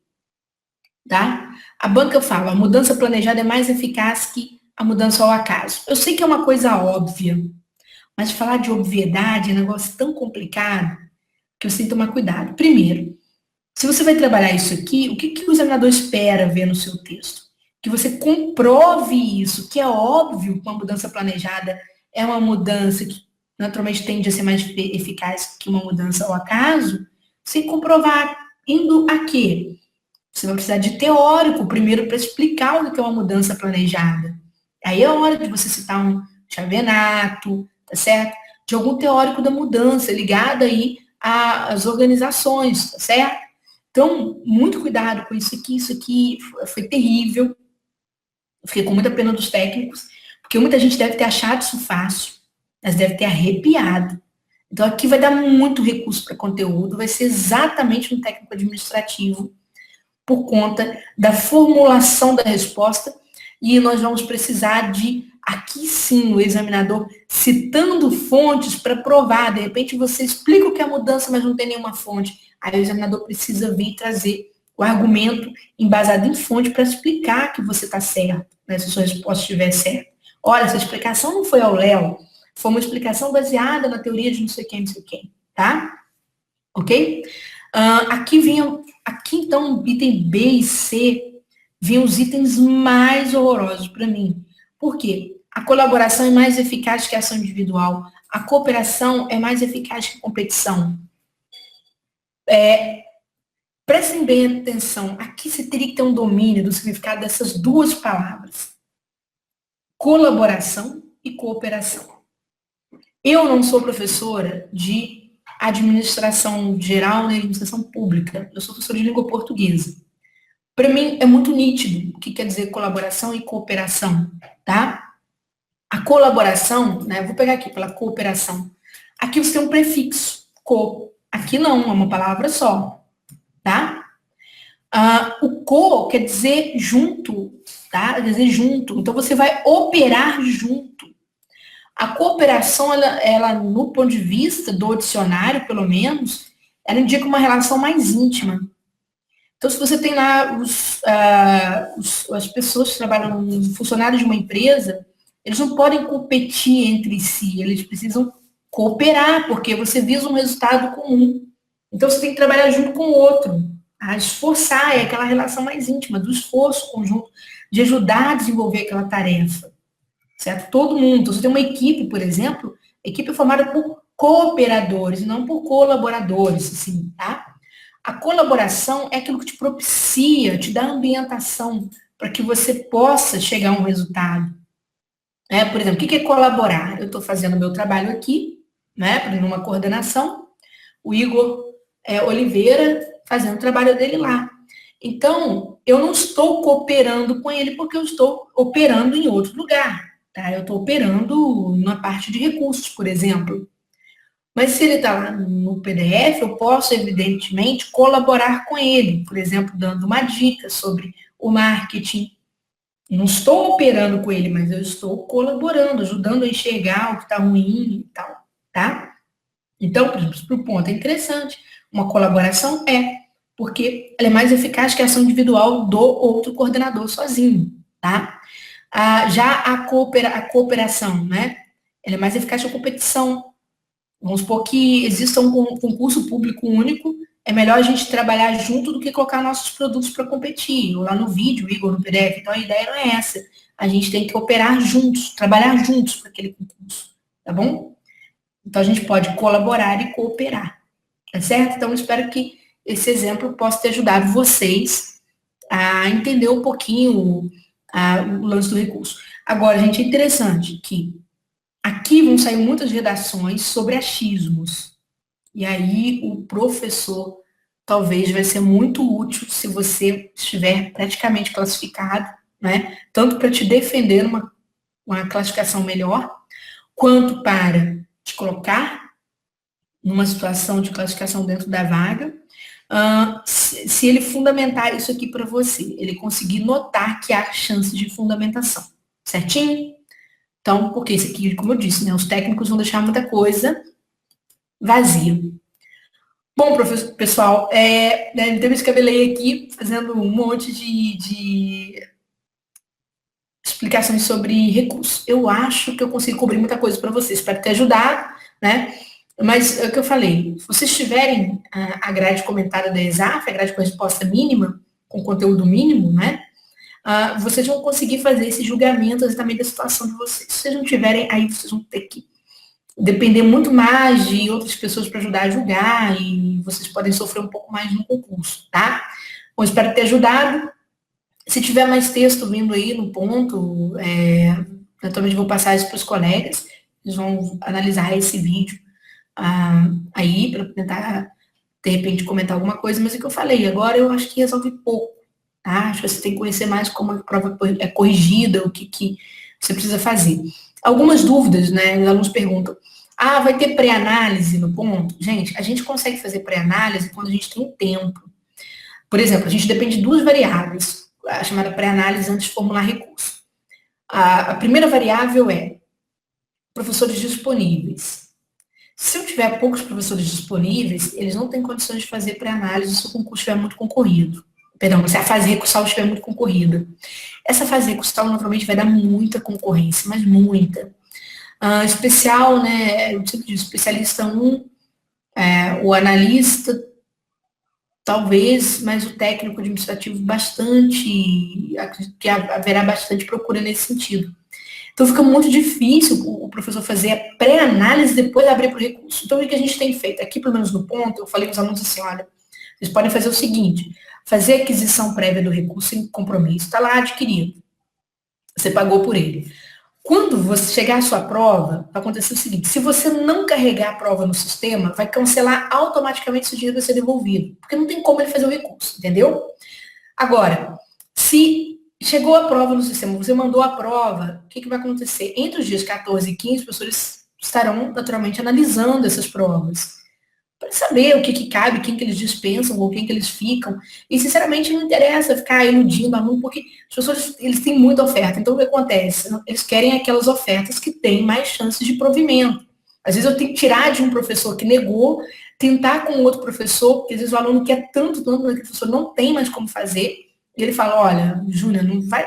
tá? A banca fala, a mudança planejada é mais eficaz que a mudança ao acaso. Eu sei que é uma coisa óbvia, mas falar de obviedade é um negócio tão complicado que você tem que tomar cuidado. Primeiro, se você vai trabalhar isso aqui, o que o examinador espera ver no seu texto? Que você comprove isso, que é óbvio que uma mudança planejada é uma mudança que naturalmente tende a ser mais eficaz que uma mudança ao acaso, sem comprovar, indo a quê? Você vai precisar de teórico primeiro para explicar o que é uma mudança planejada. Aí é hora de você citar um Chavenato, tá certo? De algum teórico da mudança, ligado aí às organizações, tá certo? Então, muito cuidado com isso aqui foi terrível. Eu fiquei com muita pena dos técnicos, porque muita gente deve ter achado isso fácil, mas deve ter arrepiado. Então, aqui vai dar muito recurso para conteúdo, vai ser exatamente um técnico administrativo, por conta da formulação da resposta, e nós vamos precisar de, aqui sim, o examinador citando fontes para provar. De repente você explica o que é a mudança, mas não tem nenhuma fonte. Aí o examinador precisa vir trazer o argumento embasado em fonte para explicar que você está certo, né, se a sua resposta estiver certa. Olha, essa explicação não foi ao Léo, foi uma explicação baseada na teoria de não sei quem, não sei quem, tá? Ok? Aqui então, item B e C, vinham os itens mais horrorosos para mim. Por quê? A colaboração é mais eficaz que a ação individual. A cooperação é mais eficaz que a competição. Prestem bem atenção. Aqui você teria que ter um domínio do significado dessas duas palavras. Colaboração e cooperação. Eu não sou professora de administração geral nem administração pública. Eu sou professora de língua portuguesa. Para mim é muito nítido o que quer dizer colaboração e cooperação, tá? A colaboração, né? Vou pegar aqui pela cooperação. Aqui você tem um prefixo, co. Aqui não, é uma palavra só, tá? O co quer dizer junto, tá? Quer dizer junto. Então você vai operar junto. A cooperação, ela, no ponto de vista do dicionário, pelo menos, ela indica uma relação mais íntima. Então, se você tem lá as pessoas que trabalham, os funcionários de uma empresa, eles não podem competir entre si, eles precisam cooperar, porque você visa um resultado comum. Então, você tem que trabalhar junto com o outro. Esforçar é aquela relação mais íntima, do esforço conjunto, de ajudar a desenvolver aquela tarefa. Certo? Todo mundo. Então, você tem uma equipe, por exemplo, a equipe é formada por cooperadores, e não por colaboradores, assim, tá? A colaboração é aquilo que te propicia, te dá ambientação para que você possa chegar a um resultado. Por exemplo, o que é colaborar? Eu estou fazendo meu trabalho aqui, né, numa coordenação. O Igor Oliveira fazendo o trabalho dele lá. Então, eu não estou cooperando com ele porque eu estou operando em outro lugar, tá? Eu estou operando na parte de recursos, por exemplo. Mas se ele está lá no PDF, eu posso, evidentemente, colaborar com ele, por exemplo, dando uma dica sobre o marketing. Não estou operando com ele, mas eu estou colaborando, ajudando a enxergar o que está ruim e tal, tá? Então, por exemplo, para o ponto é interessante. Uma colaboração porque ela é mais eficaz que a ação individual do outro coordenador sozinho, tá? Já a cooperação, né? Ela é mais eficaz que a competição. Vamos supor que exista um concurso público único, é melhor a gente trabalhar junto do que colocar nossos produtos para competir, ou lá no vídeo, Igor, no PDF. Então, a ideia não é essa. A gente tem que operar juntos, trabalhar juntos para aquele concurso, tá bom? Então, a gente pode colaborar e cooperar, tá certo? Então, eu espero que esse exemplo possa ter ajudado vocês a entender um pouquinho o lance do recurso. Agora, gente, é interessante que aqui vão sair muitas redações sobre achismos. E aí o professor talvez vai ser muito útil se você estiver praticamente classificado, né? Tanto para te defender uma classificação melhor, quanto para te colocar numa situação de classificação dentro da vaga. Se ele fundamentar isso aqui para você, ele conseguir notar que há chance de fundamentação, certinho? Então, porque isso aqui, como eu disse, né, os técnicos vão deixar muita coisa vazia. Bom, professor, pessoal, então me escabelei aqui fazendo um monte de explicações sobre recursos. Eu acho que eu consigo cobrir muita coisa para vocês, espero ter ajudado, né? Mas é o que eu falei, se vocês tiverem a grade comentada da ESAF, a grade com resposta mínima, com conteúdo mínimo, né? Vocês vão conseguir fazer esse julgamento exatamente da situação de vocês. Se vocês não tiverem, aí vocês vão ter que depender muito mais de outras pessoas para ajudar a julgar e vocês podem sofrer um pouco mais no concurso, tá? Bom, espero ter ajudado. Se tiver mais texto vindo aí no ponto, eu também vou passar isso para os colegas, eles vão analisar esse vídeo aí para tentar, de repente, comentar alguma coisa, mas é o que eu falei, agora eu acho que resolve pouco, tá? Acho que você tem que conhecer mais como a prova é corrigida, o que você precisa fazer. Algumas dúvidas, né? Os alunos perguntam, vai ter pré-análise no ponto? Gente, a gente consegue fazer pré-análise quando a gente tem tempo. Por exemplo, a gente depende de duas variáveis, a chamada pré-análise antes de formular recurso. A primeira variável é professores disponíveis. Se eu tiver poucos professores disponíveis, eles não têm condições de fazer pré-análise se o concurso estiver muito concorrido. Perdão, se a fase recursal estiver muito concorrida. Essa fase recursal, naturalmente, vai dar muita concorrência, mas muita. Especial, né, eu sempre digo, especialista 1, o analista, talvez, mas o técnico administrativo bastante, acredito que haverá bastante procura nesse sentido. Então fica muito difícil o professor fazer a pré-análise e depois abrir para o recurso. Então o que a gente tem feito? Aqui, pelo menos no ponto, eu falei com os alunos assim, olha, vocês podem fazer o seguinte, fazer a aquisição prévia do recurso sem compromisso, está lá adquirido. Você pagou por ele. Quando você chegar à sua prova, vai acontecer o seguinte, se você não carregar a prova no sistema, vai cancelar automaticamente se o dinheiro vai ser devolvido, porque não tem como ele fazer o recurso, entendeu? Agora, se chegou a prova no sistema, você mandou a prova, o que vai acontecer? Entre os dias 14 e 15, os professores estarão naturalmente analisando essas provas, para saber o que cabe, quem que eles dispensam ou quem que eles ficam. E, sinceramente, não interessa ficar iludindo o aluno, porque os professores, eles têm muita oferta. Então, o que acontece? Eles querem aquelas ofertas que têm mais chances de provimento. Às vezes, eu tenho que tirar de um professor que negou, tentar com outro professor, porque às vezes o aluno quer tanto, que o professor não tem mais como fazer, e ele fala, olha, Júnior, não vai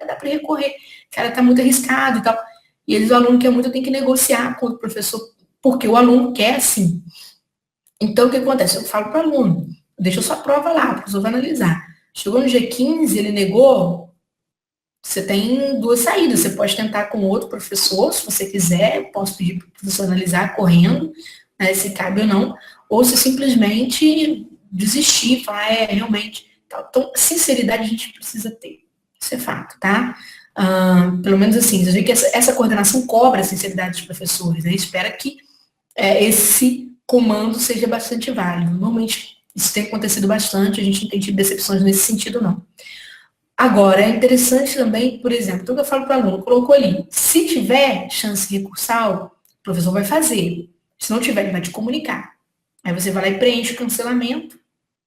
dar para recorrer, cara, tá muito arriscado e tal. E às vezes o aluno quer muito, eu tenho que negociar com o professor, porque o aluno quer, assim. Então, o que acontece? Eu falo para o aluno, deixa a sua prova lá, o professor vai analisar. Chegou no dia 15, ele negou, você tem duas saídas. Você pode tentar com outro professor, se você quiser, eu posso pedir para o professor analisar correndo, né, se cabe ou não, ou se simplesmente desistir, falar, realmente. Então, sinceridade a gente precisa ter. Isso é fato, tá? Pelo menos assim, você vê que essa coordenação cobra a sinceridade dos professores, né? Espera que esse comando seja bastante válido. Normalmente, Isso tem acontecido bastante, a gente não tem tido decepções nesse sentido, não. Agora, é interessante também, por exemplo, tudo que eu falo para o aluno, colocou ali, se tiver chance recursal, o professor vai fazer. Se não tiver, ele vai te comunicar. Aí você vai lá e preenche o cancelamento,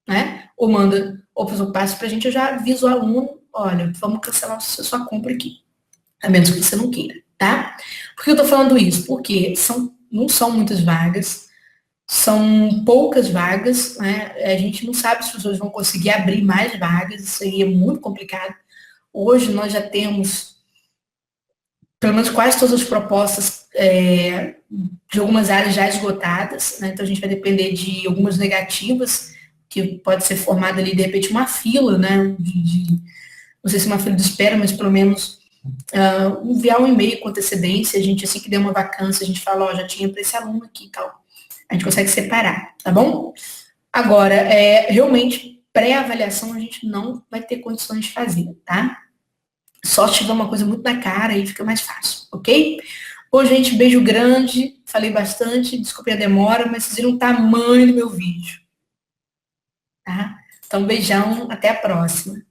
né? Ou manda, ou o professor passa para a gente, eu já aviso o aluno, olha, vamos cancelar a sua compra aqui. A menos que você não queira, tá? Por que eu tô falando isso? Porque não são muitas vagas, são poucas vagas, né? A gente não sabe se as pessoas vão conseguir abrir mais vagas, isso aí é muito complicado. Hoje nós já temos, pelo menos quase todas as propostas de algumas áreas já esgotadas, né? Então a gente vai depender de algumas negativas, que pode ser formada ali, de repente, uma fila, né? Não sei se uma fila de espera, mas pelo menos enviar um e-mail com antecedência, a gente, assim que der uma vacância, a gente fala, ó, já tinha para esse aluno aqui e tal. A gente consegue separar, tá bom? Agora, realmente, pré-avaliação a gente não vai ter condições de fazer, tá? Só se tiver uma coisa muito na cara, aí fica mais fácil, ok? Bom, gente, beijo grande, falei bastante, desculpe a demora, mas vocês viram o tamanho do meu vídeo, tá? Então, beijão, até a próxima.